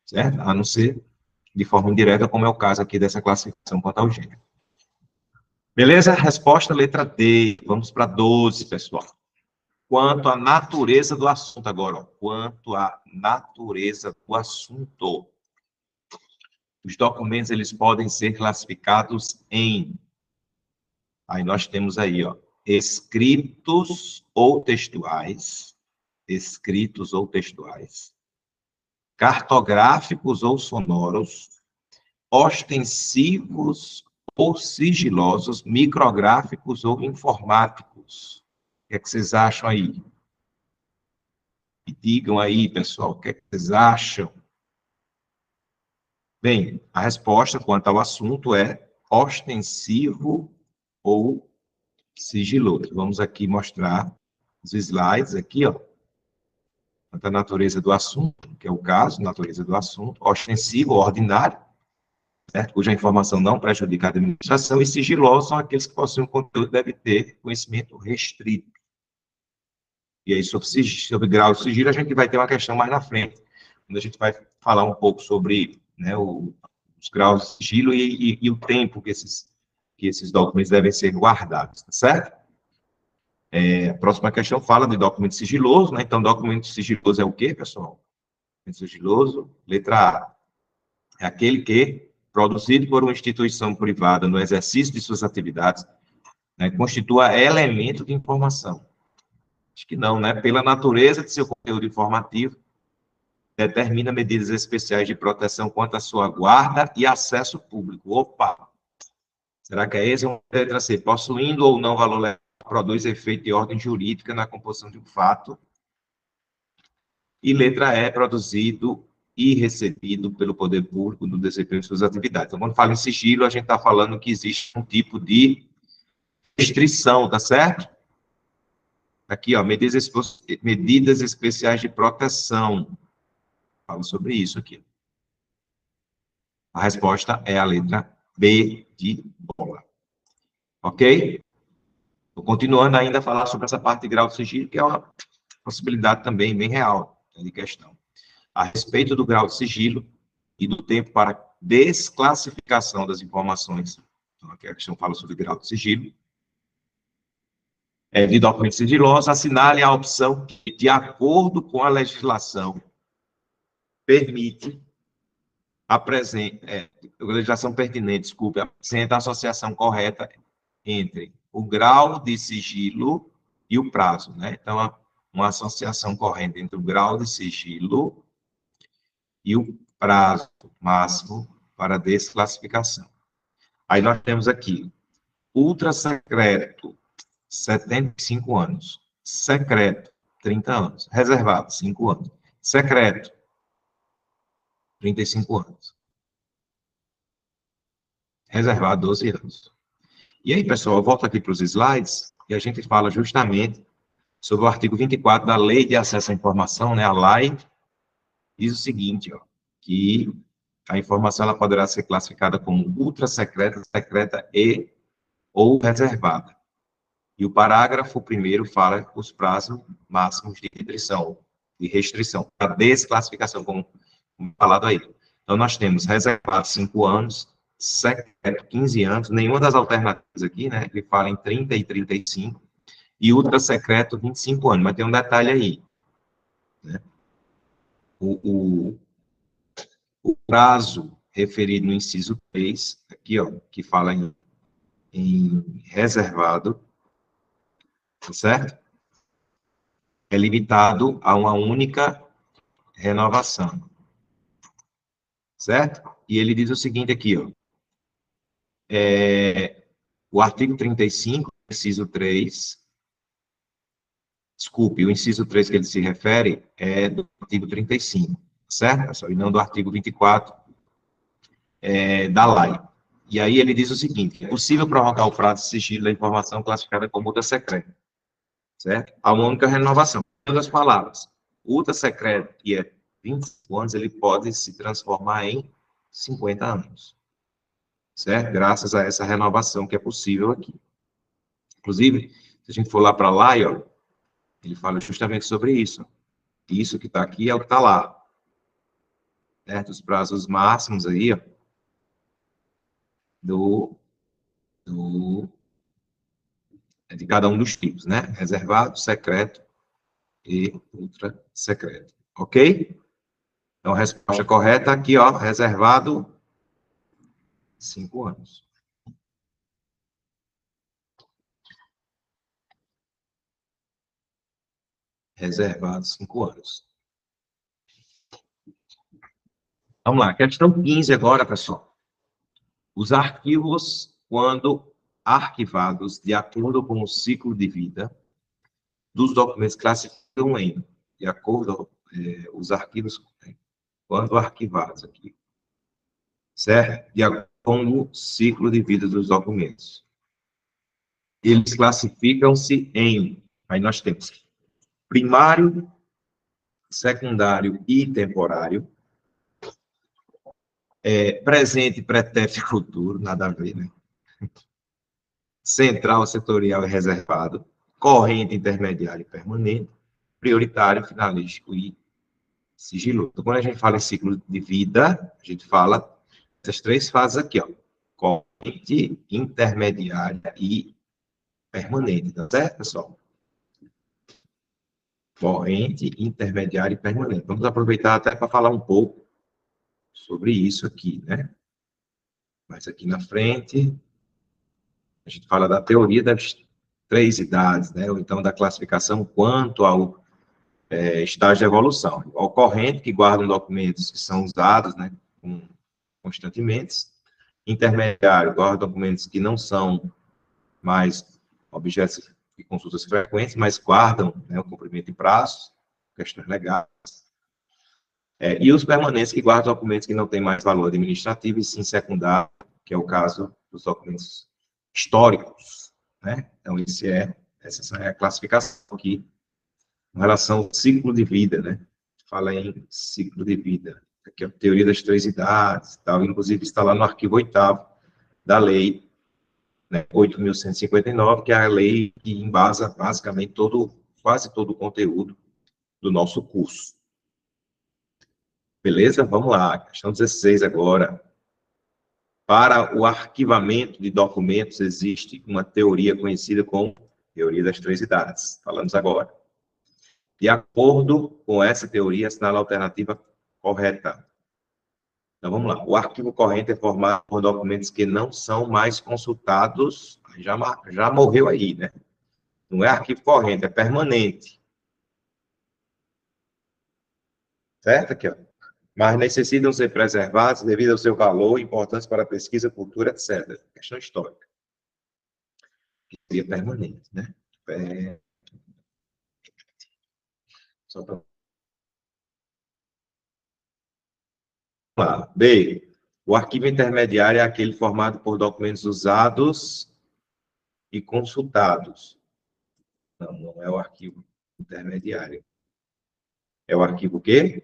certo? A não ser de forma indireta, como é o caso aqui dessa classificação quanto ao gênero. Beleza? Resposta letra D. Vamos para 12, pessoal. Quanto à natureza do assunto agora, ó. Quanto à natureza do assunto. Os documentos, eles podem ser classificados em... Aí nós temos aí, ó, escritos ou textuais, cartográficos ou sonoros, ostensivos ou sigilosos, micrográficos ou informáticos. O que é que vocês acham aí? Me digam aí, pessoal, o que é que vocês acham? Bem, a resposta quanto ao assunto é ostensivo ou sigiloso. Vamos aqui mostrar os slides aqui, ó. Quanto à natureza do assunto, que é o caso, natureza do assunto, ostensivo, ordinário, certo? Cuja informação não prejudica a administração, e sigilosos são aqueles que possuem um conteúdo que deve ter conhecimento restrito. E aí, sobre grau de sigilo, a gente vai ter uma questão mais na frente, quando a gente vai falar um pouco sobre, né, os graus de sigilo e o tempo que esses documentos devem ser guardados, tá certo? A próxima questão fala de documento sigiloso, né? Então, documento sigiloso é o quê, pessoal? Documento sigiloso, letra A, é aquele que, produzido por uma instituição privada no exercício de suas atividades, né, constitua elemento de informação. Acho que não, né? Pela natureza de seu conteúdo informativo, determina medidas especiais de proteção quanto à sua guarda e acesso público. Opa! Será que é esse? Letra C, possuindo ou não valor legal, produz efeito de ordem jurídica na composição de um fato. E letra E, produzido e recebido pelo poder público no desempenho de suas atividades. Então, quando fala em sigilo, a gente está falando que existe um tipo de restrição, tá certo? Aqui, ó, medidas especiais de proteção. Fala sobre isso aqui. A resposta é a letra B de bola. Ok? Estou continuando ainda a falar sobre essa parte de grau de sigilo, que é uma possibilidade também bem real, né, de questão. A respeito do grau de sigilo e do tempo para desclassificação das informações, então aqui a questão fala sobre grau de sigilo, de documentos sigilosos, assinale a opção que, de acordo com a legislação, permite legislação pertinente, desculpe, apresenta a associação correta entre o grau de sigilo e o prazo, né? Então, uma associação correta entre o grau de sigilo e o prazo máximo para desclassificação. Aí nós temos aqui, ultra secreto, 75 anos. Secreto, 30 anos. Reservado, 5 anos. Secreto, 35 anos. Reservado, 12 anos. E aí, pessoal, eu volto aqui para os slides e a gente fala justamente sobre o artigo 24 da Lei de Acesso à Informação, né, a LAI, diz o seguinte, ó, que a informação ela poderá ser classificada como ultra secreta, secreta e ou reservada. E o parágrafo primeiro fala os prazos máximos de restrição, a desclassificação, como falado aí. Então, nós temos reservado 5 anos, secreto 15 anos, nenhuma das alternativas aqui, né, que fala em 30 e 35, e ultra secreto 25 anos, mas tem um detalhe aí, né? O, o prazo referido no inciso 3, aqui, ó, que fala em em reservado, tá certo? É limitado a uma única renovação, certo? E ele diz o seguinte aqui, ó, o artigo 35, inciso 3, desculpe, o inciso 3 que ele se refere é do artigo 35, certo, pessoal? E não do artigo 24 da lei. E aí ele diz o seguinte, é possível prorrogar o prazo de sigilo da informação classificada como multa secreta, certo? A uma única renovação. Em outras palavras, multa secreta, que é 25 anos, ele pode se transformar em 50 anos, certo? Graças a essa renovação que é possível aqui. Inclusive, se a gente for lá para lá, ó, ele fala justamente sobre isso. Isso que está aqui é o que está lá, certo? Os prazos máximos aí, ó, do, de cada um dos tipos, né? Reservado, secreto e ultra secreto. Ok? Então, a resposta correta aqui, ó, reservado 5 anos. Reservado 5 anos. Vamos lá, questão 15 agora, pessoal. Os arquivos, quando arquivados de acordo com o ciclo de vida dos documentos, classificam em, de acordo, os arquivos, quando arquivados aqui, certo? De acordo com o ciclo de vida dos documentos. Eles classificam-se em, aí nós temos primário, secundário e temporário, presente, pretérito e futuro, nada a ver, né? Central, setorial e reservado, corrente, intermediário e permanente, prioritário, finalístico e sigiloso. Então, quando a gente fala em ciclo de vida, a gente fala essas três fases aqui, ó, corrente, intermediária e permanente, tá certo, pessoal? Corrente, intermediária e permanente. Vamos aproveitar até para falar um pouco sobre isso aqui, né? Mas aqui na frente, a gente fala da teoria das três idades, né? Ou então da classificação quanto ao estágio de evolução. O corrente, que guarda documentos que são usados, né, constantemente. Intermediário, guarda documentos que não são mais objetos de consultas frequentes, mas guardam, né, o cumprimento de prazos, questões legais. E os permanentes, que guardam documentos que não têm mais valor administrativo e sim secundário, que é o caso dos documentos históricos, né? Então, essa é a classificação aqui em relação ao ciclo de vida, né? Fala em ciclo de vida. Aqui é a teoria das três idades, tal. Inclusive está lá no arquivo 8º da lei, né, 8.159, que é a lei que embasa basicamente quase todo o conteúdo do nosso curso. Beleza? Vamos lá. Questão 16 agora. Para o arquivamento de documentos, existe uma teoria conhecida como teoria das três idades. Falamos agora. De acordo com essa teoria, assinala a alternativa correta. Então, vamos lá. O arquivo corrente é formado por documentos que não são mais consultados, já morreu aí, né? Não é arquivo corrente, é permanente. Certo? Aqui, ó. Mas necessitam ser preservados devido ao seu valor, importância para a pesquisa, cultura, etc. Questão histórica. Que seria permanente, né? Só para... Lá. B. O arquivo intermediário é aquele formado por documentos usados e consultados. Não, não é o arquivo intermediário. É o arquivo quê?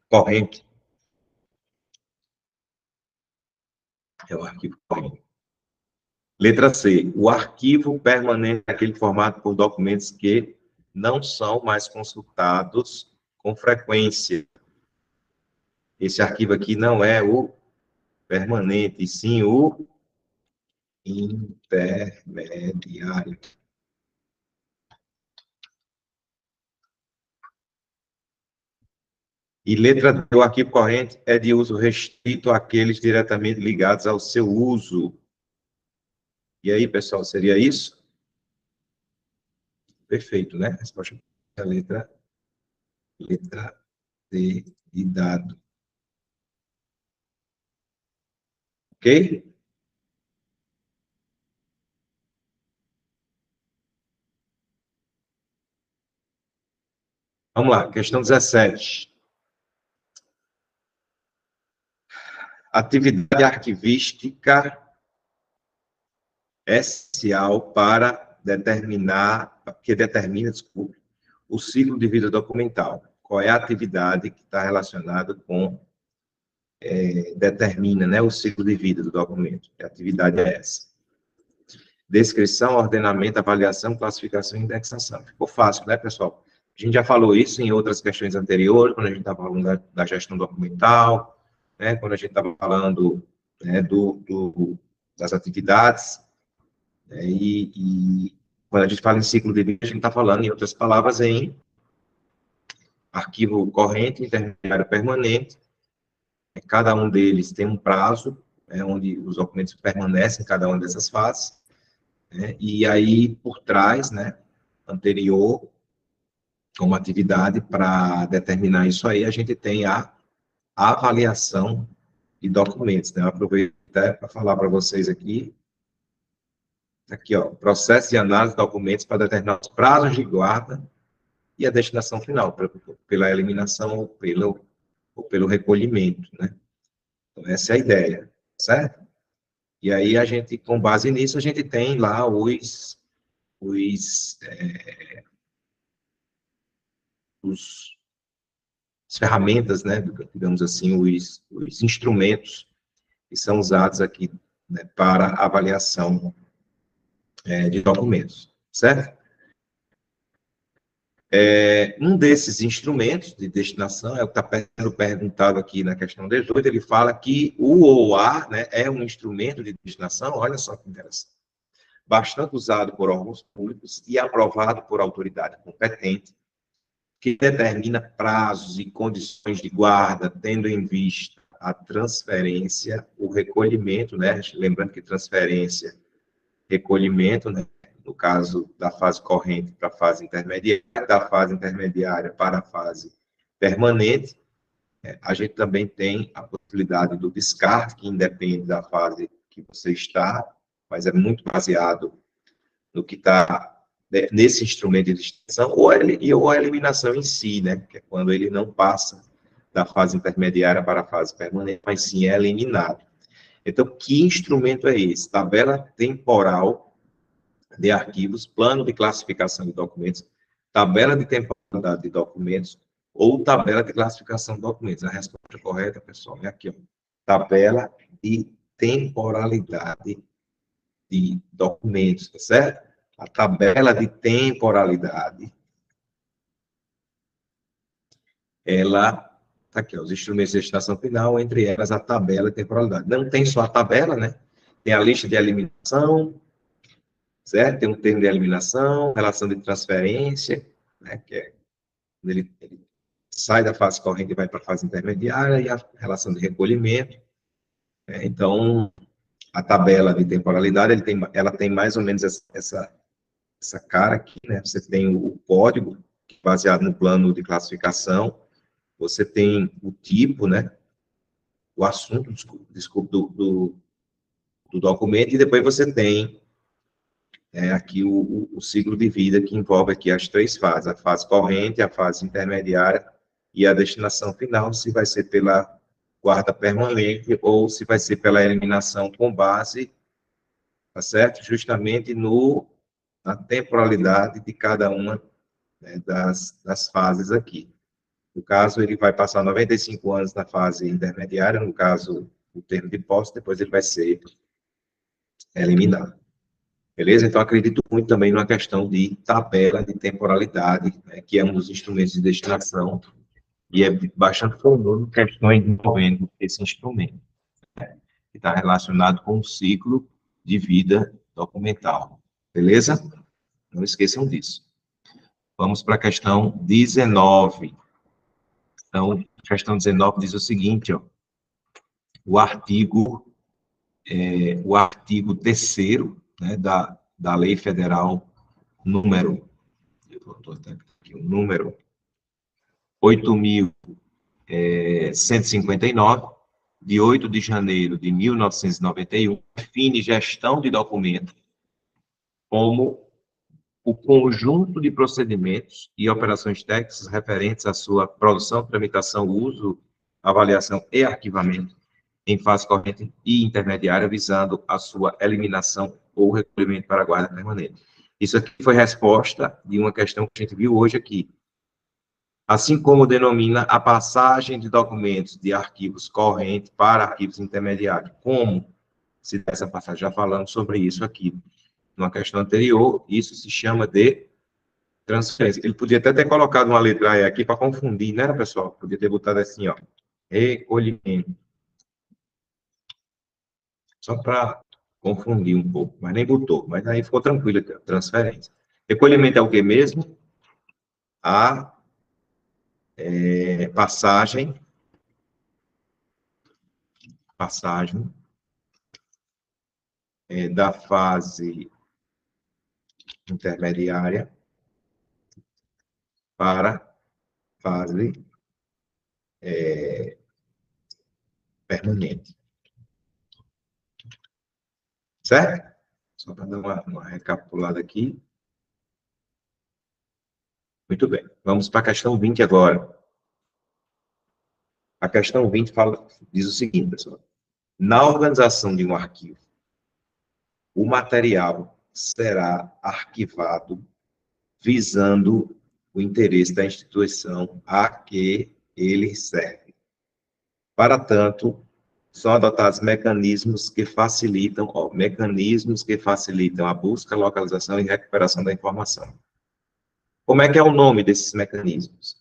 Corrente. É o arquivo corrente. Letra C. O arquivo permanente é aquele formado por documentos que não são mais consultados com frequência. Esse arquivo aqui não é o permanente, e sim o intermediário. E letra D, o arquivo corrente é de uso restrito àqueles diretamente ligados ao seu uso. E aí, pessoal, seria isso? Perfeito, né? Resposta a letra D de dado. Ok? Vamos lá, questão 17. Atividade arquivística essencial para determinar, que determina, desculpe, o ciclo de vida documental. Qual é a atividade que está relacionada com, determina, né, o ciclo de vida do documento? Que atividade é essa? Descrição, ordenamento, avaliação, classificação e indexação. Ficou fácil, né, pessoal? A gente já falou isso em outras questões anteriores, quando a gente estava falando da gestão documental, né, quando a gente estava falando, né, das atividades, né, e quando a gente fala em ciclo de vida, a gente está falando, em outras palavras, em arquivo corrente, intermediário permanente. Cada um deles tem um prazo, onde os documentos permanecem em cada uma dessas fases, né, e aí, por trás, né, anterior, como atividade para determinar isso aí, a gente tem a avaliação de documentos, né? Eu aproveito até para falar para vocês aqui, ó, processo de análise de documentos para determinar os prazos de guarda e a destinação final, pela eliminação ou pelo recolhimento, né? Então, essa é a ideia, certo? E aí, a gente, com base nisso, a gente tem lá os, os as ferramentas, né, digamos assim, os instrumentos que são usados aqui, né, para avaliação, de documentos, certo? Um desses instrumentos de destinação é o que está sendo perguntado aqui na questão 18, ele fala que o OA, né, é um instrumento de destinação, olha só que interessante, bastante usado por órgãos públicos e aprovado por autoridade competente, que determina prazos e condições de guarda, tendo em vista a transferência, o recolhimento, né? Lembrando que transferência, recolhimento, né? No caso da fase corrente para a fase intermediária, da fase intermediária para a fase permanente, a gente também tem a possibilidade do descarte, que independe da fase que você está, mas é muito baseado no que está, né, nesse instrumento de distinção, ou a eliminação em si, né, que é quando ele não passa da fase intermediária para a fase permanente, mas sim é eliminado. Então, que instrumento é esse? Tabela temporal de arquivos, plano de classificação de documentos, tabela de temporalidade de documentos, ou tabela de classificação de documentos. A resposta correta, pessoal, é aqui, ó. Tabela de temporalidade de documentos, tá certo? A tabela de temporalidade, ela está aqui, ó, os instrumentos de destinação final, entre elas a tabela de temporalidade. Não tem só a tabela, né? Tem a lista de eliminação, certo? Tem um termo de eliminação, relação de transferência, né? Que é quando ele sai da fase corrente e vai para a fase intermediária, e a relação de recolhimento. Então, a tabela de temporalidade, ela tem mais ou menos essa cara aqui, né? Você tem o código, baseado no plano de classificação, você tem o tipo, né? O assunto, desculpa, do documento, e depois você tem, aqui o ciclo de vida, que envolve aqui as três fases, a fase corrente, a fase intermediária e a destinação final, se vai ser pela guarda permanente ou se vai ser pela eliminação com base, tá certo? Justamente na temporalidade de cada uma, né, das fases aqui. No caso, ele vai passar 95 anos na fase intermediária, no caso, o termo de posse, depois ele vai ser eliminado. Beleza? Então, acredito muito também numa questão de tabela de temporalidade, né, que é um dos instrumentos de destinação, e é bastante comum questões envolvendo esse instrumento, né, que está relacionado com o ciclo de vida documental. Beleza? Não esqueçam disso. Vamos para a questão 19. Então, a questão 19 diz o seguinte, ó, o artigo 3º, né, da Lei Federal número, número 8.159, de 8 de janeiro de 1991, define gestão de documentos como o conjunto de procedimentos e operações técnicas referentes à sua produção, tramitação, uso, avaliação e arquivamento em fase corrente e intermediária, visando a sua eliminação ou recolhimento para a guarda permanente. Isso aqui foi resposta de uma questão que a gente viu hoje aqui. Assim como denomina a passagem de documentos de arquivos correntes para arquivos intermediários. Como se dá essa passagem? Já falamos sobre isso aqui. Numa questão anterior, isso se chama de transferência. Ele podia até ter colocado uma letra E aqui para confundir, né, pessoal? Podia ter botado assim, ó, recolhimento. Só para confundir um pouco, mas nem botou. Mas aí ficou tranquilo, transferência. Recolhimento é o que mesmo? A passagem da fase intermediária para fase permanente. Certo? Só para dar uma recapitulada aqui. Muito bem. Vamos para a questão 20 agora. A questão 20 diz o seguinte, pessoal. Na organização de um arquivo, o material será arquivado visando o interesse da instituição a que ele serve. Para tanto, são adotados mecanismos que facilitam a busca, localização e recuperação da informação. Como é que é o nome desses mecanismos?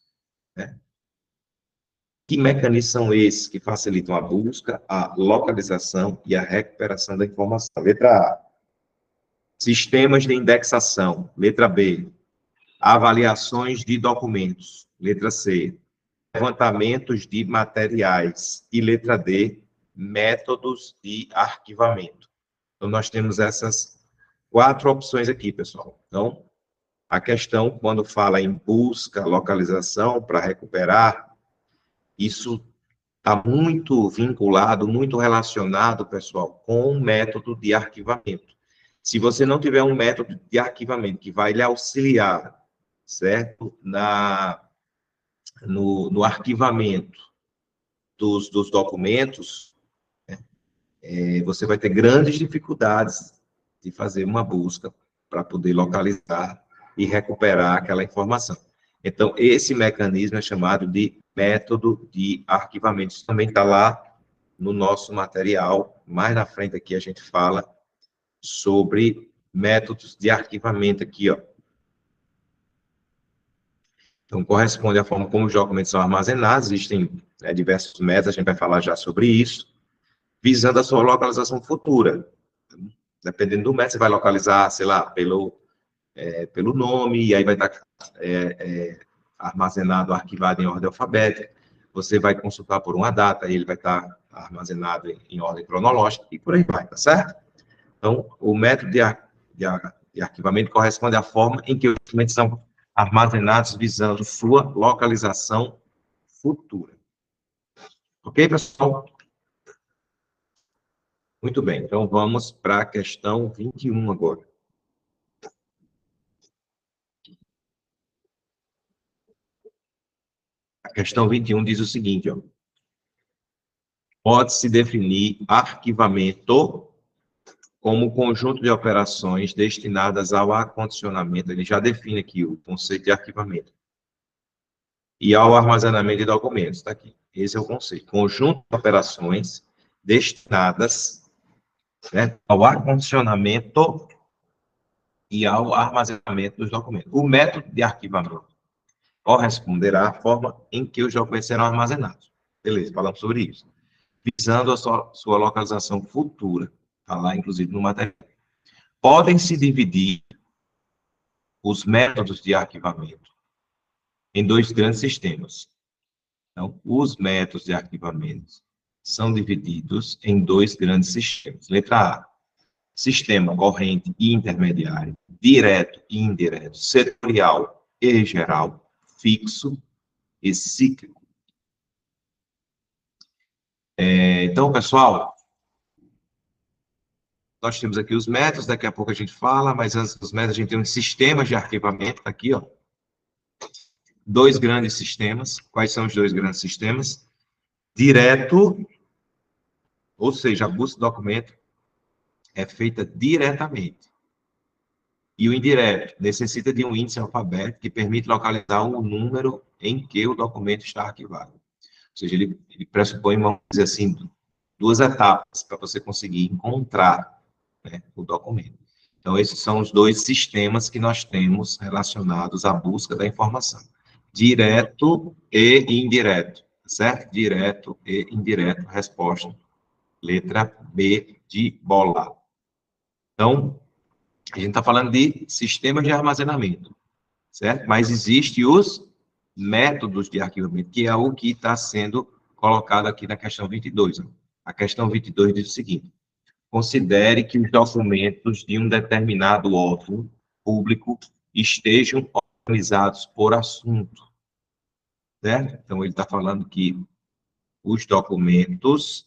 Que mecanismos são esses que facilitam a busca, a localização e a recuperação da informação? Letra A, sistemas de indexação. Letra B, avaliações de documentos. Letra C, levantamentos de materiais. E letra D, métodos de arquivamento. Então, nós temos essas 4 opções aqui, pessoal. Então, a questão, quando fala em busca, localização para recuperar, isso está muito vinculado, muito relacionado, pessoal, com o método de arquivamento. Se você não tiver um método de arquivamento que vai lhe auxiliar, certo? No arquivamento dos documentos, você vai ter grandes dificuldades de fazer uma busca para poder localizar e recuperar aquela informação. Então, esse mecanismo é chamado de método de arquivamento. Isso também está lá no nosso material. Mais na frente aqui a gente fala sobre métodos de arquivamento aqui, ó. Então, corresponde à forma como os documentos são armazenados. Existem diversos métodos, a gente vai falar já sobre isso, visando a sua localização futura. Dependendo do método, você vai localizar, sei lá, pelo nome, e aí vai estar armazenado, arquivado em ordem alfabética. Você vai consultar por uma data, e ele vai estar armazenado em ordem cronológica, e por aí vai, tá certo? Então, o método de arquivamento corresponde à forma em que os documentos são armazenados visando sua localização futura. Ok, pessoal? Muito bem, então vamos para a questão 21 agora. A questão 21 diz o seguinte, ó. Pode-se definir arquivamento como conjunto de operações destinadas ao acondicionamento, ele já define aqui o conceito de arquivamento, e ao armazenamento de documentos, está aqui. Esse é o conceito. Conjunto de operações destinadas, né, ao acondicionamento e ao armazenamento dos documentos. O método de arquivamento corresponderá à forma em que os documentos serão armazenados. Beleza, falamos sobre isso. Visando a sua localização futura, está lá, inclusive, no material. Podem-se dividir os métodos de arquivamento em 2 grandes sistemas. Então, os métodos de arquivamento são divididos em 2 grandes sistemas. Letra A, sistema corrente e intermediário, direto e indireto, setorial e geral, fixo e cíclico. Então, pessoal, nós temos aqui os métodos, daqui a pouco a gente fala, mas antes dos métodos a gente tem um sistema de arquivamento, aqui, ó. Dois grandes sistemas. Quais são os dois grandes sistemas? Direto, ou seja, a busca do documento é feita diretamente. E o indireto necessita de um índice alfabético que permite localizar o número em que o documento está arquivado. Ou seja, ele pressupõe, vamos dizer assim, duas etapas para você conseguir encontrar, né, o documento. Então, esses são os dois sistemas que nós temos relacionados à busca da informação. Direto e indireto, certo? Direto e indireto, resposta, letra B de bola. Então, a gente está falando de sistemas de armazenamento, certo? Mas existem os métodos de arquivamento, que é o que está sendo colocado aqui na questão 22. A questão 22 diz o seguinte: considere que os documentos de um determinado órgão público estejam organizados por assunto, certo? Então, ele está falando que os documentos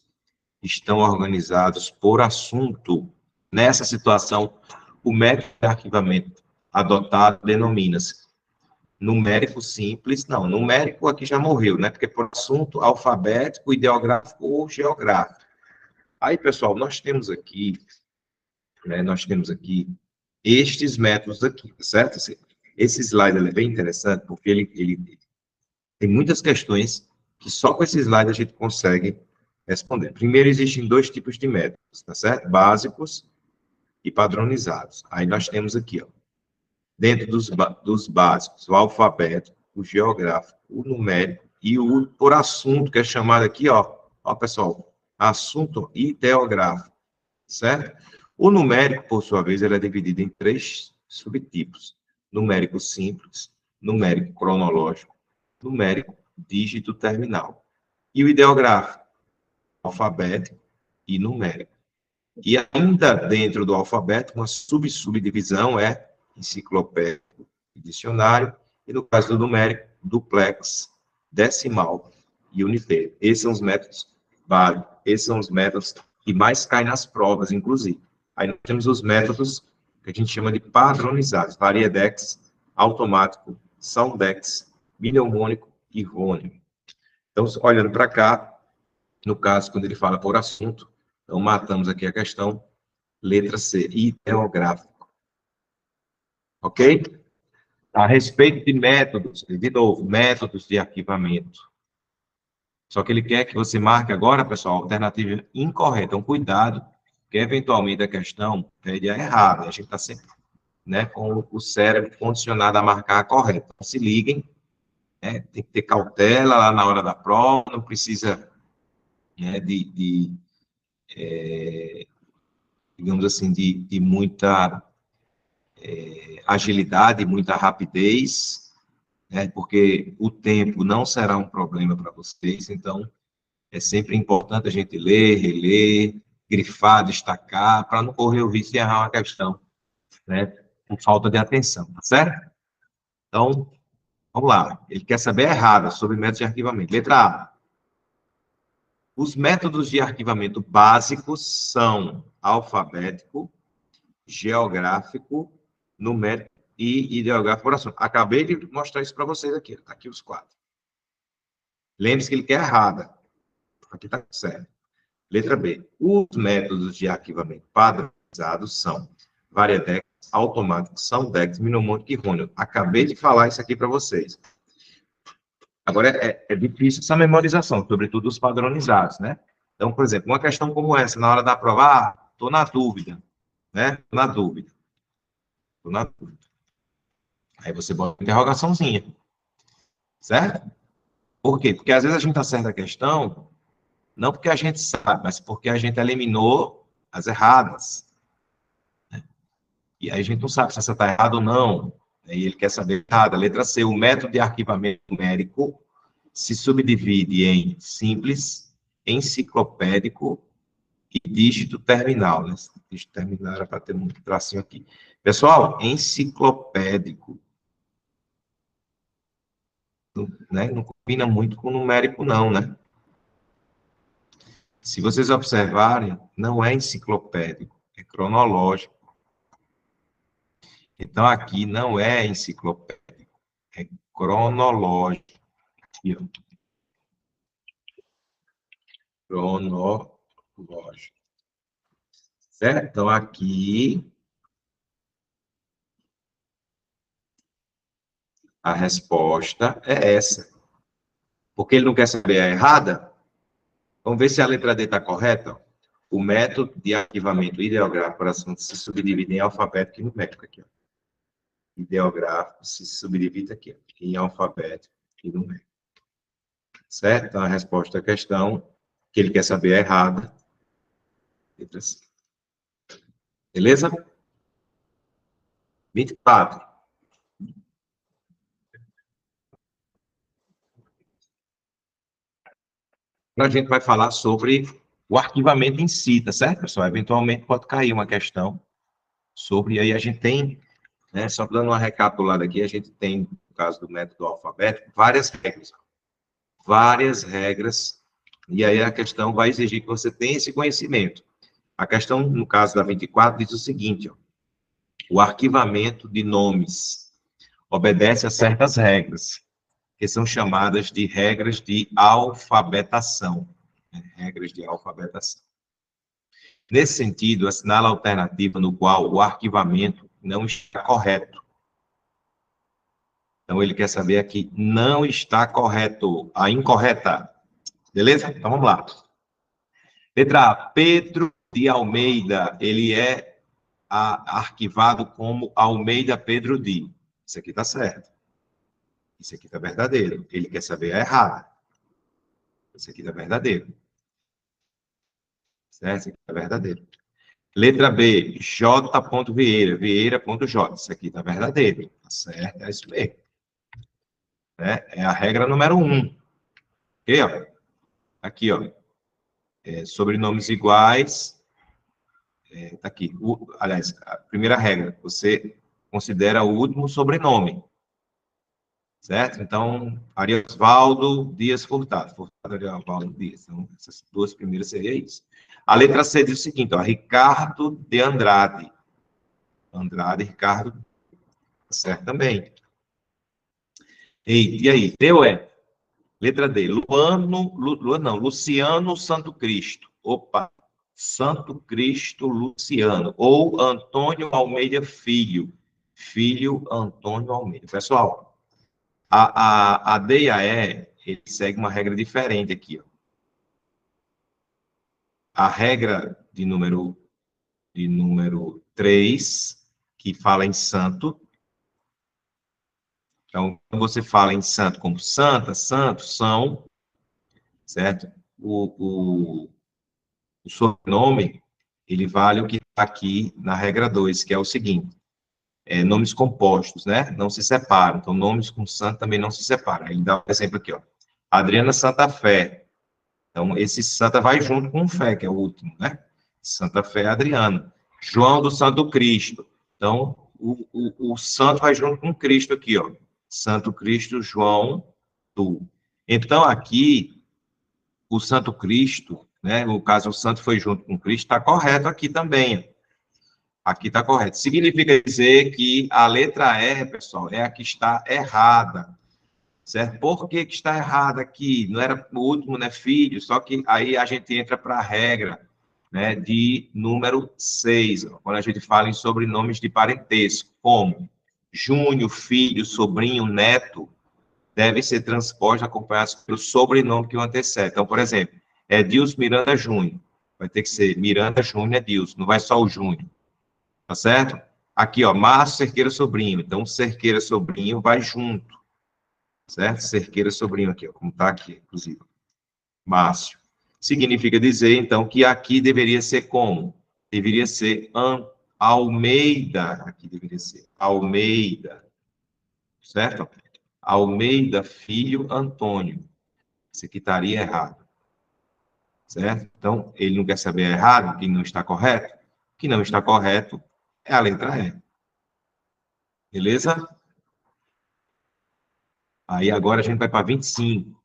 estão organizados por assunto. Nessa situação, o método de arquivamento adotado denomina-se numérico simples. Não, numérico aqui já morreu, né? Porque por assunto alfabético, ideográfico ou geográfico. Aí, pessoal, nós temos aqui, né, estes métodos aqui, certo? Esse slide é bem interessante, porque ele tem muitas questões que só com esse slide a gente consegue responder. Primeiro, existem dois tipos de métodos, tá certo? Básicos e padronizados. Aí nós temos aqui, ó, dentro dos básicos, o alfabético, o geográfico, o numérico e o por assunto, que é chamado aqui, ó, pessoal, assunto ideográfico, certo? O numérico, por sua vez, ele é dividido em três subtipos: numérico simples, numérico cronológico, numérico dígito terminal. E o ideográfico, alfabético e numérico. E ainda dentro do alfabeto, uma subdivisão é enciclopédico e dicionário, e no caso do numérico, duplex, decimal e uniteiro. Esses são os métodos básicos, esses são os métodos que mais caem nas provas, inclusive. Aí nós temos os métodos que a gente chama de padronizados: variedex, automático, soundex, mnemônico e rônimo. Então, olhando para cá, no caso, quando ele fala por assunto, então matamos aqui a questão, letra C, ideográfico. Ok? A respeito de métodos, de novo, métodos de arquivamento. Só que ele quer que você marque agora, pessoal, alternativa incorreta. Então, cuidado, que eventualmente a questão é errada. A gente está sempre, né, com o cérebro condicionado a marcar a correta. Então, se liguem, né, tem que ter cautela lá na hora da prova, não precisa, né, digamos assim, de muita agilidade, muita rapidez, né, porque o tempo não será um problema para vocês, então é sempre importante a gente ler, reler, grifar, destacar, para não correr o risco de errar uma questão, né, por falta de atenção, tá certo? Então, vamos lá. Ele quer saber a errada sobre métodos de arquivamento. Letra A. Os métodos de arquivamento básicos são alfabético, geográfico, numérico e ideográfico por assunto. Acabei de mostrar isso para vocês aqui. Está aqui os quatro. Lembre-se que ele quer errada. Aqui está certo. Letra B. Os métodos de arquivamento padronizados são variedex, automático, soundex, mnemônico e rônimo. Acabei de falar isso aqui para vocês. Agora, é difícil essa memorização, sobretudo os padronizados, né? Então, por exemplo, uma questão como essa, na hora da prova, estou na dúvida, né? Estou na dúvida. Estou na dúvida. Aí você bota uma interrogaçãozinha, certo? Por quê? Porque às vezes a gente acerta a questão, não porque a gente sabe, mas porque a gente eliminou as erradas. Né? E aí a gente não sabe se essa está errada ou não. E ele quer saber errada. Letra C, o método de arquivamento numérico se subdivide em simples, enciclopédico e dígito terminal, né? Dígito terminal era para ter um tracinho aqui. Pessoal, enciclopédico, né? Não combina muito com numérico, não, né? Se vocês observarem, não é enciclopédico, é cronológico. Então, aqui não é enciclopédico, é cronológico. Aqui, ó. Cronológico. Certo? Então, aqui, a resposta é essa. Porque ele não quer saber a errada? Vamos ver se a letra D está correta. O método de arquivamento ideográfico para assuntos se subdivide em alfabético e numérico. Aqui, ó. Ideográfico se subdivide aqui, ó, em alfabético e numérico. Certo? Então, a resposta à questão que ele quer saber é errada. Letra C. Beleza? 24. A gente vai falar sobre o arquivamento em si, tá certo, pessoal? Eventualmente pode cair uma questão sobre, aí a gente tem, né, só dando uma recapitulada aqui, a gente tem, no caso do método alfabético, várias regras, e aí a questão vai exigir que você tenha esse conhecimento. A questão, no caso da 24, diz o seguinte, ó, o arquivamento de nomes obedece a certas regras, que são chamadas de regras de alfabetação. Né? Regras de alfabetação. Nesse sentido, assinala a alternativa no qual o arquivamento não está correto. Então, ele quer saber aqui, não está correto, a incorreta. Beleza? Então, vamos lá. Letra A, Pedro de Almeida, ele é arquivado como Almeida Pedro de. Isso aqui está certo. Isso aqui está verdadeiro. Ele quer saber a errada. Isso aqui está verdadeiro. Certo? Isso aqui está verdadeiro. Letra B, J. Vieira, Vieira.j. Isso aqui está verdadeiro. Tá certo, é isso mesmo. É a regra número 1. Ok, ó. Aqui, ó. Sobrenomes iguais. Tá aqui. Aliás, a primeira regra, você considera o último sobrenome. Certo? Então, Ariosvaldo Dias Furtado. Furtado Ariosvaldo Dias. Então, essas duas primeiras seria isso. A letra C diz o seguinte, ó. Ricardo de Andrade. Andrade, Ricardo. Certo também. E aí? Deu, Letra D. Luciano Santo Cristo. Opa. Santo Cristo Luciano. Ou Antônio Almeida Filho. Filho Antônio Almeida. Pessoal, a D e a E, ele segue uma regra diferente aqui. Ó. A regra de número 3, que fala em santo. Então, quando você fala em santo como santa, santos são, certo? O sobrenome, ele vale o que está aqui na regra 2, que é o seguinte, nomes compostos, né? Não se separam. Então, nomes com santo também não se separam. Ele dá um exemplo aqui, ó. Adriana Santa Fé. Então, esse Santa vai junto com o Fé, que é o último, né? Santa Fé Adriana. João do Santo Cristo. Então, o santo vai junto com Cristo aqui, ó. Santo Cristo João do. Então, aqui, o Santo Cristo, né? No caso, o santo foi junto com Cristo, está correto aqui também. Aqui está correto. Significa dizer que a letra R, pessoal, é a que está errada. Certo? Por que está errada aqui? Não era o último, né, filho? Só que aí a gente entra para a regra, né, de número 6, quando a gente fala em sobrenomes de parentesco, como Júnior, filho, sobrinho, neto, deve ser transposto acompanhados pelo sobrenome que o antecede. Então, por exemplo, Edilson Miranda Júnior. Vai ter que ser Miranda Júnior Edilson, não vai só o Júnior. Tá certo? Aqui, ó, Márcio Cerqueira Sobrinho. Então, Cerqueira Sobrinho vai junto. Certo? Cerqueira Sobrinho aqui, ó, como tá aqui, inclusive. Márcio. Significa dizer, então, que aqui deveria ser como? Deveria ser Almeida. Aqui deveria ser Almeida. Certo? Almeida, filho Antônio. Isso aqui estaria errado. certo? Então, ele não quer saber errado, que não está correto. O que não está correto é a letra E. Beleza? Aí agora a gente vai para 25.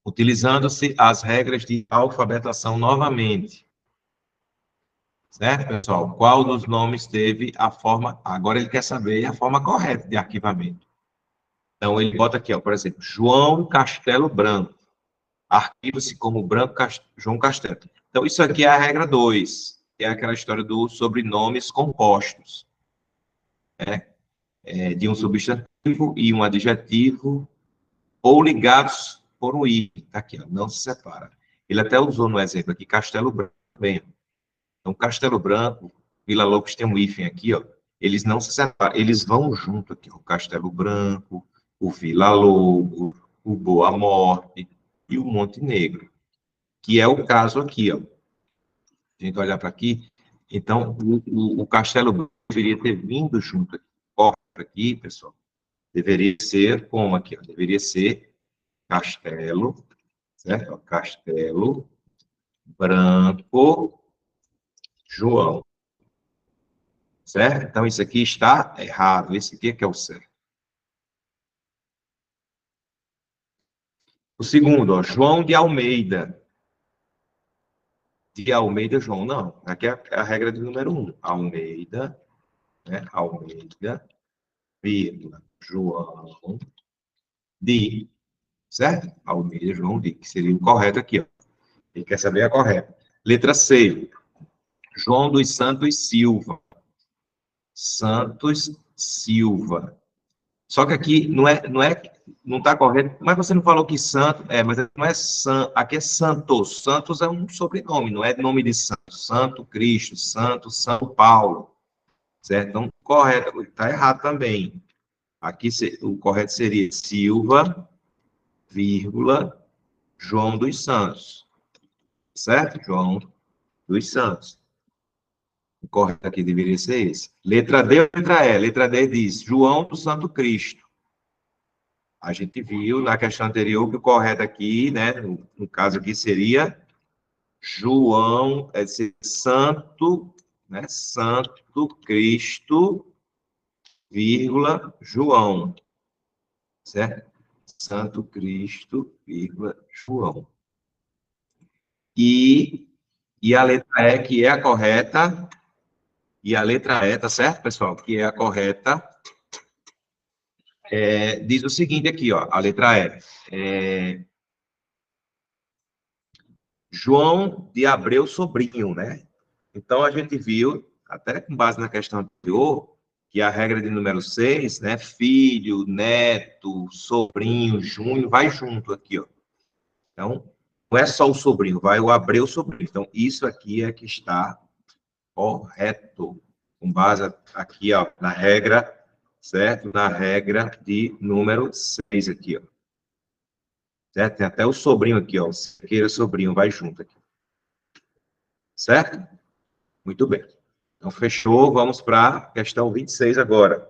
Utilizando-se as regras de alfabetação novamente. Certo, pessoal? Qual dos nomes teve a forma... Agora ele quer saber a forma correta de arquivamento. Então, ele bota aqui, ó, por exemplo, João Castelo Branco. Arquiva-se como João Castelo. Então, isso aqui é a regra 2, que é aquela história dos sobrenomes compostos, né? De um substantivo e um adjetivo, ou ligados por um i. Tá aqui, ó, não se separa. Ele até usou no exemplo aqui, Castelo Branco. Bem, então, Castelo Branco, Vila Lobos tem um hífen aqui, ó. Eles não se separam, eles vão junto aqui, ó, o Castelo Branco, o Vila Lobos, o Boa Morte e o Monte Negro, que é o caso aqui, ó. A gente olhar para aqui, então, o Castelo Branco deveria ter vindo junto aqui. Ó, aqui, pessoal, deveria ser como aqui, ó, deveria ser Castelo, certo? Ó, Castelo Branco João. Certo? Então, isso aqui está errado. Esse aqui é que é o certo. O segundo, ó, João de Almeida. De Almeida, João. Não, aqui é a regra do número 1. Almeida, né? Almeida, vírgula, João de, certo? Almeida, João de, que seria o correto aqui, ó. Ele quer saber a correta. Letra C. João dos Santos Silva. Santos Silva. Só que aqui não está correto, mas você não falou que santo, mas não é santo, aqui é Santos. Santos é um sobrenome, não é nome de santo. Santo Cristo, Santo São Paulo, certo? Então, correto, está errado também. Aqui o correto seria Silva, vírgula, João dos Santos, certo? João dos Santos. O correto aqui deveria ser esse. Letra D ou letra E? Letra D diz João do Santo Cristo. A gente viu na questão anterior que o correto aqui, né, no caso aqui seria João, Santo, né, Santo Cristo, vírgula, João, certo? Santo Cristo, vírgula, João. E a letra E, que é a correta, e a letra E, tá certo, pessoal? Que é a correta, diz o seguinte aqui, ó, a letra E. João de Abreu Sobrinho, né? Então, a gente viu, até com base na questão anterior, que a regra de número 6, né? Filho, neto, sobrinho, junho, vai junto aqui, ó. Então, não é só o sobrinho, vai o Abreu Sobrinho. Então, isso aqui é que está correto, com base aqui, ó, na regra, certo? Na regra de número 6 aqui, ó. Certo? Tem até o sobrinho aqui, ó. Sequeira sobrinho, vai junto aqui. Certo? Muito bem. Então, fechou. Vamos para a questão 26 agora.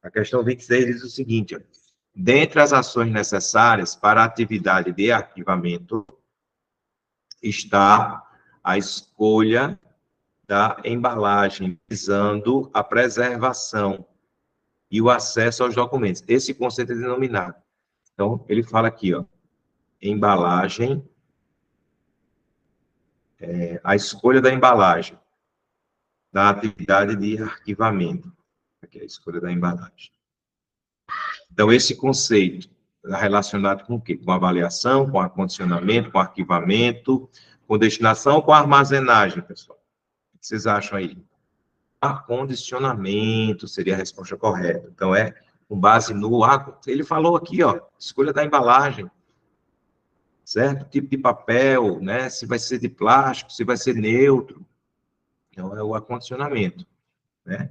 A questão 26 diz o seguinte, ó. Dentre as ações necessárias para a atividade de arquivamento está a escolha da embalagem, visando a preservação e o acesso aos documentos. Esse conceito é denominado. Então, ele fala aqui, ó, embalagem, a escolha da embalagem, da atividade de arquivamento. Aqui é a escolha da embalagem. Então, esse conceito está relacionado com o quê? Com avaliação, com acondicionamento, com arquivamento, com destinação, com armazenagem, pessoal. O que vocês acham aí? Acondicionamento seria a resposta correta. Então, é com base no... Ele falou aqui, ó, escolha da embalagem, certo? Tipo de papel, né? Se vai ser de plástico, se vai ser neutro. Então, é o acondicionamento, né?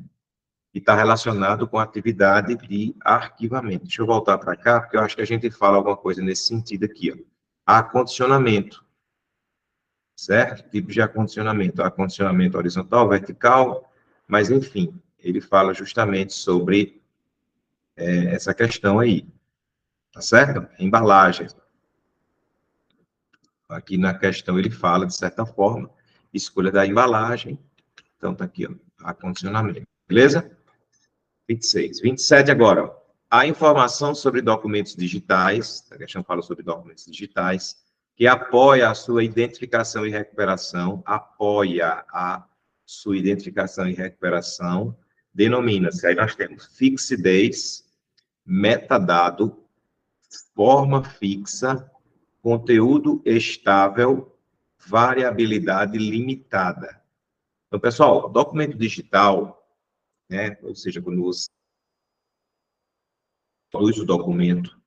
E está relacionado com a atividade de arquivamento. Deixa eu voltar para cá, porque eu acho que a gente fala alguma coisa nesse sentido aqui, ó. Acondicionamento, certo? Tipo de acondicionamento. Acondicionamento horizontal, vertical, mas, enfim, ele fala justamente sobre essa questão aí, tá certo? Embalagem. Aqui na questão ele fala, de certa forma, escolha da embalagem. Então, tá aqui, ó, acondicionamento. Beleza? 26. 27 agora, ó. A informação sobre documentos digitais, a questão fala sobre documentos digitais, que apoia a sua identificação e recuperação, denomina-se, aí nós temos fixidez, metadado, forma fixa, conteúdo estável, variabilidade limitada. Então, pessoal, documento digital, né, ou seja, quando você produz o documento,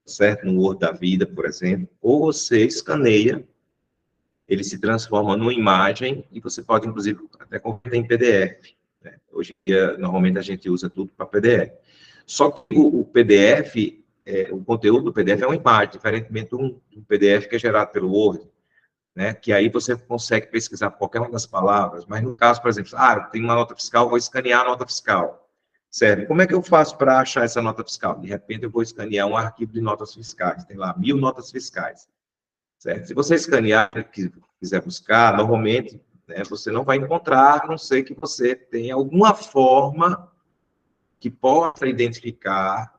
certo? No Word da vida, por exemplo, ou você escaneia, ele se transforma numa imagem e você pode, inclusive, até converter em PDF. Né? Hoje em dia, normalmente, a gente usa tudo para PDF. Só que o PDF, o conteúdo do PDF é uma imagem, diferentemente do PDF que é gerado pelo Word, né? Que aí você consegue pesquisar qualquer uma das palavras, mas no caso, por exemplo, eu tenho uma nota fiscal, vou escanear a nota fiscal. Certo? Como é que eu faço para achar essa nota fiscal? De repente, eu vou escanear um arquivo de notas fiscais. Tem lá 1000 notas fiscais. Certo? Se você escanear e quiser buscar, normalmente, né, você não vai encontrar, a não ser que você tenha alguma forma que possa identificar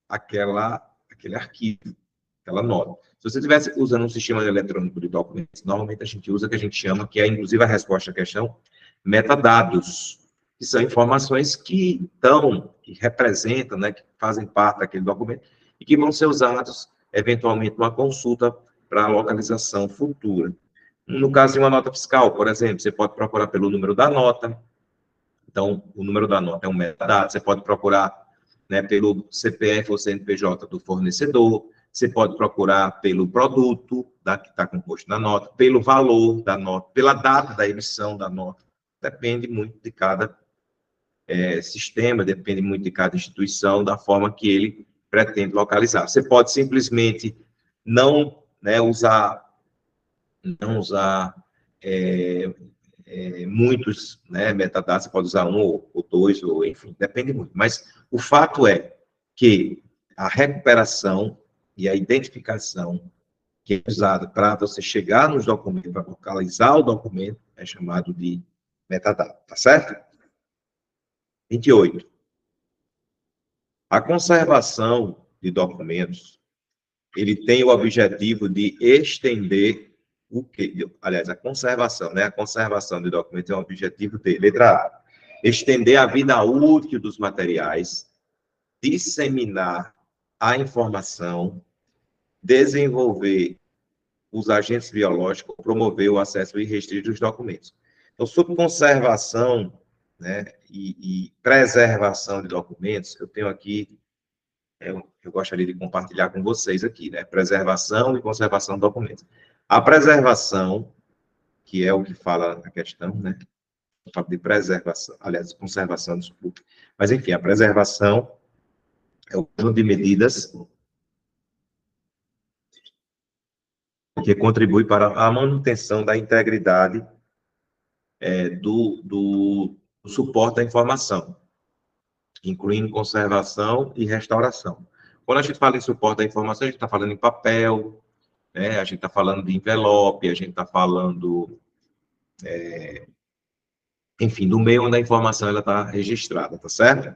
aquele arquivo, aquela nota. Se você estivesse usando um sistema eletrônico de documentos, normalmente a gente usa o que a gente chama, que é inclusive a resposta à questão, metadados, que são informações que estão, que representam, né, que fazem parte daquele documento e que vão ser usados, eventualmente, numa consulta para localização futura. No caso de uma nota fiscal, por exemplo, você pode procurar pelo número da nota. Então, o número da nota é um metadado. Você pode procurar, né, pelo CPF ou CNPJ do fornecedor. Você pode procurar pelo produto que está composto na nota, pelo valor da nota, pela data da emissão da nota. Depende muito de cada sistema, depende muito de cada instituição, da forma que ele pretende localizar. Você pode simplesmente não, né, usar muitos, né, metadados, você pode usar um ou dois, ou enfim, depende muito. Mas o fato é que a recuperação e a identificação que é usada para você chegar nos documentos, para localizar o documento, é chamado de metadado, tá certo? 28. A conservação de documentos, ele tem o objetivo de estender o quê? Aliás, a conservação, né? A conservação de documentos é um objetivo de, letra A, estender a vida útil dos materiais, disseminar a informação, desenvolver os agentes biológicos, promover o acesso irrestrito dos documentos. Então, sobre conservação, né, e preservação de documentos, eu tenho aqui, eu gostaria de compartilhar com vocês aqui, né, preservação e conservação de documentos. A preservação, que é o que fala a questão, né, fala de preservação, aliás, conservação, desculpa, mas enfim, a preservação é o conjunto de medidas que contribui para a manutenção da integridade do suporte à informação, incluindo conservação e restauração. Quando a gente fala em suporte à informação, a gente está falando em papel, né? A gente está falando de envelope, a gente está falando, enfim, do meio onde a informação está registrada, tá certo?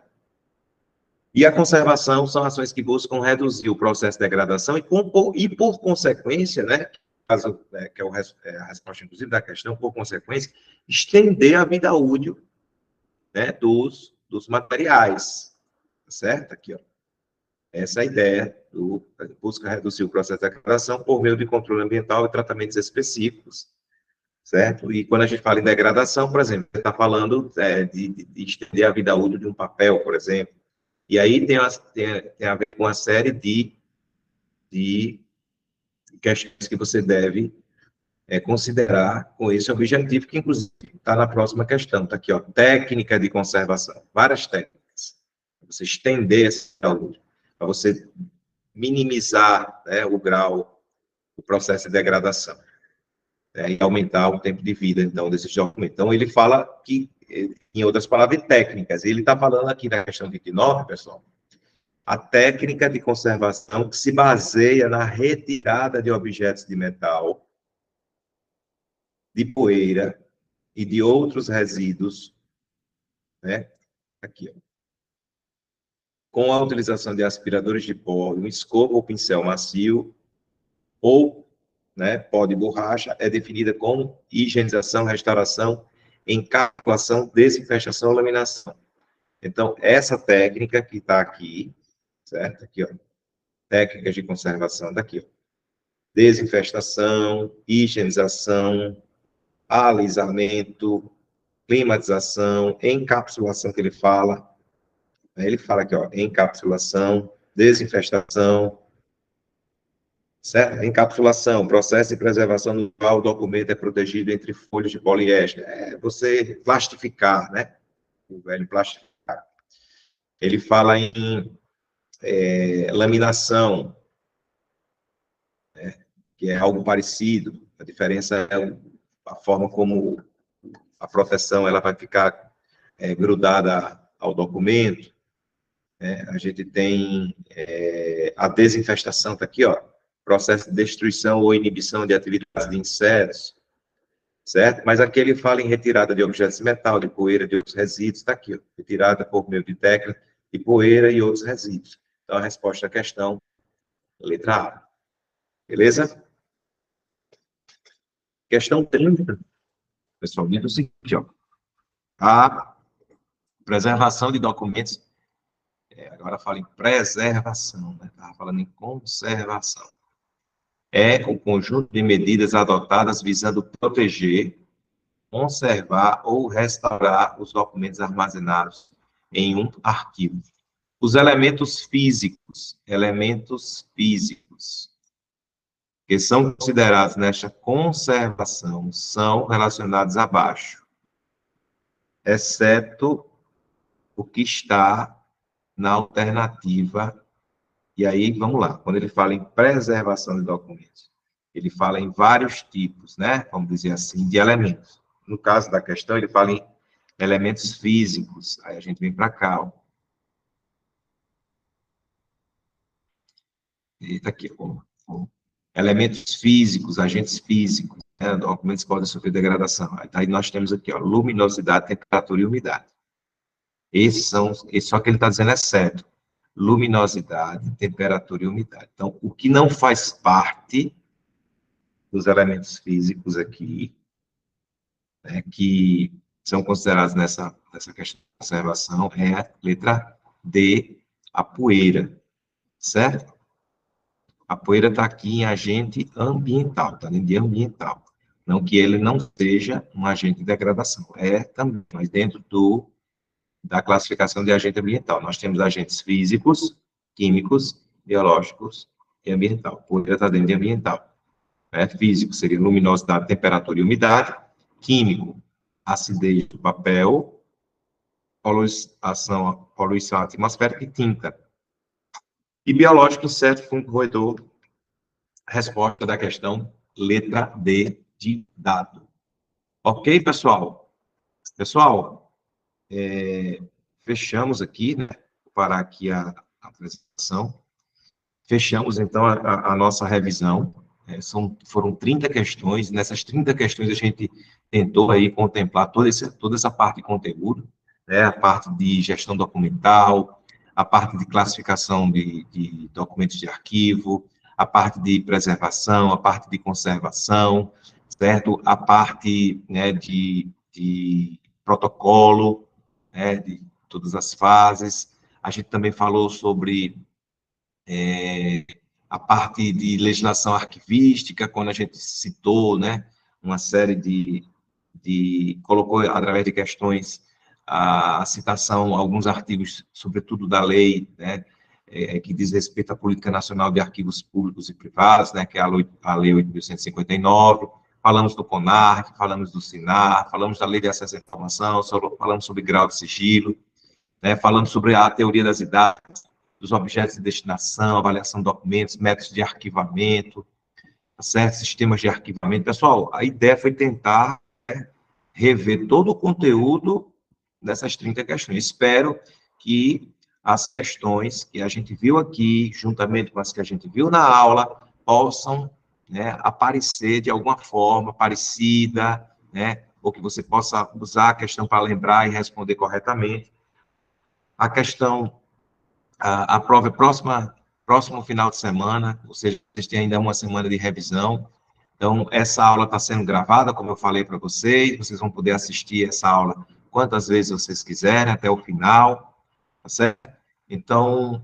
E a conservação são ações que buscam reduzir o processo de degradação e por consequência, né, caso, que é a resposta, inclusive, da questão, por consequência, estender a vida útil, né, dos materiais, tá certo? Aqui, ó. Essa é a ideia busca reduzir o processo de degradação por meio de controle ambiental e tratamentos específicos, certo? E quando a gente fala em degradação, por exemplo, você está falando de estender a vida útil de um papel, por exemplo, e aí tem a ver com uma série de questões que você deve considerar com esse objetivo, que inclusive está na próxima questão, está aqui, ó, técnica de conservação, várias técnicas, para você estender essa saúde, para você minimizar, né, o grau, o processo de degradação, né, e aumentar o tempo de vida, então, desses documentos. Então, ele fala que, em outras palavras, técnicas, ele está falando aqui na questão 29, pessoal, a técnica de conservação que se baseia na retirada de objetos de metal, de poeira e de outros resíduos, né? Aqui, ó. Com a utilização de aspiradores de pó, um escova ou pincel macio, ou, né, pó de borracha, é definida como higienização, restauração, encapsulação, desinfestação, laminação. Então, essa técnica que está aqui, certo? Aqui, ó. Técnicas de conservação, daqui, ó. Desinfestação, higienização, alisamento, climatização, encapsulação que ele fala. Ele fala aqui, ó, encapsulação, desinfestação, certo? Encapsulação, processo de preservação no qual o documento é protegido entre folhas de poliéster. É você plastificar, né? O velho plastificar. Ele fala em laminação, né? Que é algo parecido. A diferença é a forma como a proteção ela vai ficar grudada ao documento. Né? A gente tem a desinfestação, está aqui, ó, processo de destruição ou inibição de atividades de insetos, certo? Mas aqui ele fala em retirada de objetos de metal, de poeira, de outros resíduos, está aqui, ó, retirada por meio de técnica de poeira e outros resíduos. Então, a resposta à questão, letra A. Beleza? Questão 30, pessoal, diz o seguinte, ó, a preservação de documentos, agora fala em preservação, né? Estava falando em conservação. É o conjunto de medidas adotadas visando proteger, conservar ou restaurar os documentos armazenados em um arquivo. Os elementos físicos, que são considerados nesta conservação, são relacionados abaixo, exceto o que está na alternativa. E aí, vamos lá, quando ele fala em preservação de documentos, ele fala em vários tipos, né, vamos dizer assim, de elementos. No caso da questão, ele fala em elementos físicos. Aí a gente vem para cá, ó. Eita, aqui, ó. Elementos físicos, agentes físicos, né, documentos podem sofrer degradação. Aí nós temos aqui, ó, luminosidade, temperatura e umidade. Só que ele está dizendo é certo. Luminosidade, temperatura e umidade. Então, o que não faz parte dos elementos físicos aqui, né, que são considerados nessa questão de conservação, é a letra D, a poeira, certo? A poeira está aqui em agente ambiental, está dentro de ambiental. Não que ele não seja um agente de degradação, é também, mas dentro da classificação de agente ambiental. Nós temos agentes físicos, químicos, biológicos e ambiental. Poeira está dentro de ambiental. Físico seria luminosidade, temperatura e umidade. Químico, acidez do papel, poluição atmosférica e tinta. E biológico, inseto, fungo, roedor. Resposta da questão, letra D, de dado. Ok, pessoal? Pessoal, fechamos aqui, né? Vou parar aqui a apresentação. Fechamos, então, a nossa revisão. Foram 30 questões. Nessas 30 questões, a gente tentou aí contemplar toda essa parte de conteúdo, né? A parte de gestão documental, a parte de classificação de documentos de arquivo, a parte de preservação, a parte de conservação, certo? A parte, né, de protocolo, né, de todas as fases. A gente também falou sobre a parte de legislação arquivística, quando a gente citou, né, uma série colocou através de questões a citação, alguns artigos, sobretudo da lei, né, que diz respeito à Política Nacional de Arquivos Públicos e Privados, né, que é a Lei 8.159, falamos do CONARC, falamos do SINAR, falamos da Lei de Acesso à Informação, falamos sobre grau de sigilo, né, falamos sobre a teoria das idades, dos objetos de destinação, avaliação de documentos, métodos de arquivamento, certo? Sistemas de arquivamento. Pessoal, a ideia foi tentar, né, rever todo o conteúdo dessas 30 questões. Espero que as questões que a gente viu aqui, juntamente com as que a gente viu na aula, possam, né, aparecer de alguma forma parecida, né, ou que você possa usar a questão para lembrar e responder corretamente. A questão, a prova é próximo final de semana, ou seja, vocês têm ainda uma semana de revisão. Então, essa aula está sendo gravada, como eu falei para vocês vão poder assistir essa aula quantas vezes vocês quiserem, até o final, tá certo? Então,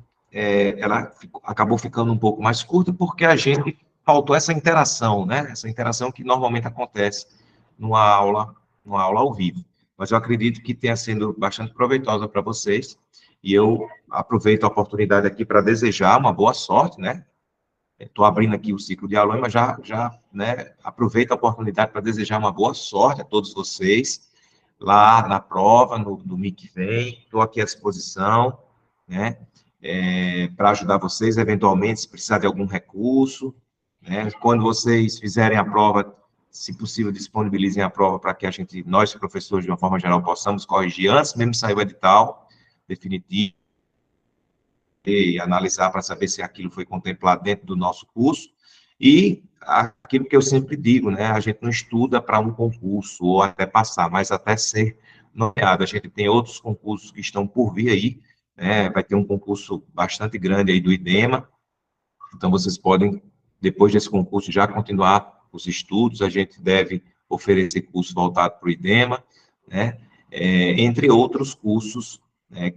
acabou ficando um pouco mais curta, porque a gente faltou essa interação, né? Essa interação que normalmente acontece numa aula ao vivo. Mas eu acredito que tenha sido bastante proveitosa para vocês, e eu aproveito a oportunidade aqui para desejar uma boa sorte, né? Estou abrindo aqui o ciclo de alunos, mas né, aproveito a oportunidade para desejar uma boa sorte a todos vocês, lá na prova, no domingo que vem. Estou aqui à disposição, né, para ajudar vocês, eventualmente, se precisar de algum recurso, né, quando vocês fizerem a prova, se possível, disponibilizem a prova para que nós, professores, de uma forma geral, possamos corrigir antes mesmo de sair o edital definitivo, e analisar para saber se aquilo foi contemplado dentro do nosso curso, e aquilo que eu sempre digo, né, a gente não estuda para um concurso, ou até passar, mas até ser nomeado. A gente tem outros concursos que estão por vir aí, né, vai ter um concurso bastante grande aí do IDEMA, então vocês podem, depois desse concurso, já continuar os estudos, a gente deve oferecer curso voltado para o IDEMA, né, entre outros cursos, né,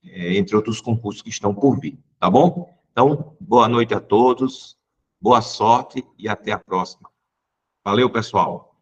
entre outros concursos que estão por vir, tá bom? Então, boa noite a todos, boa sorte e até a próxima. Valeu, pessoal!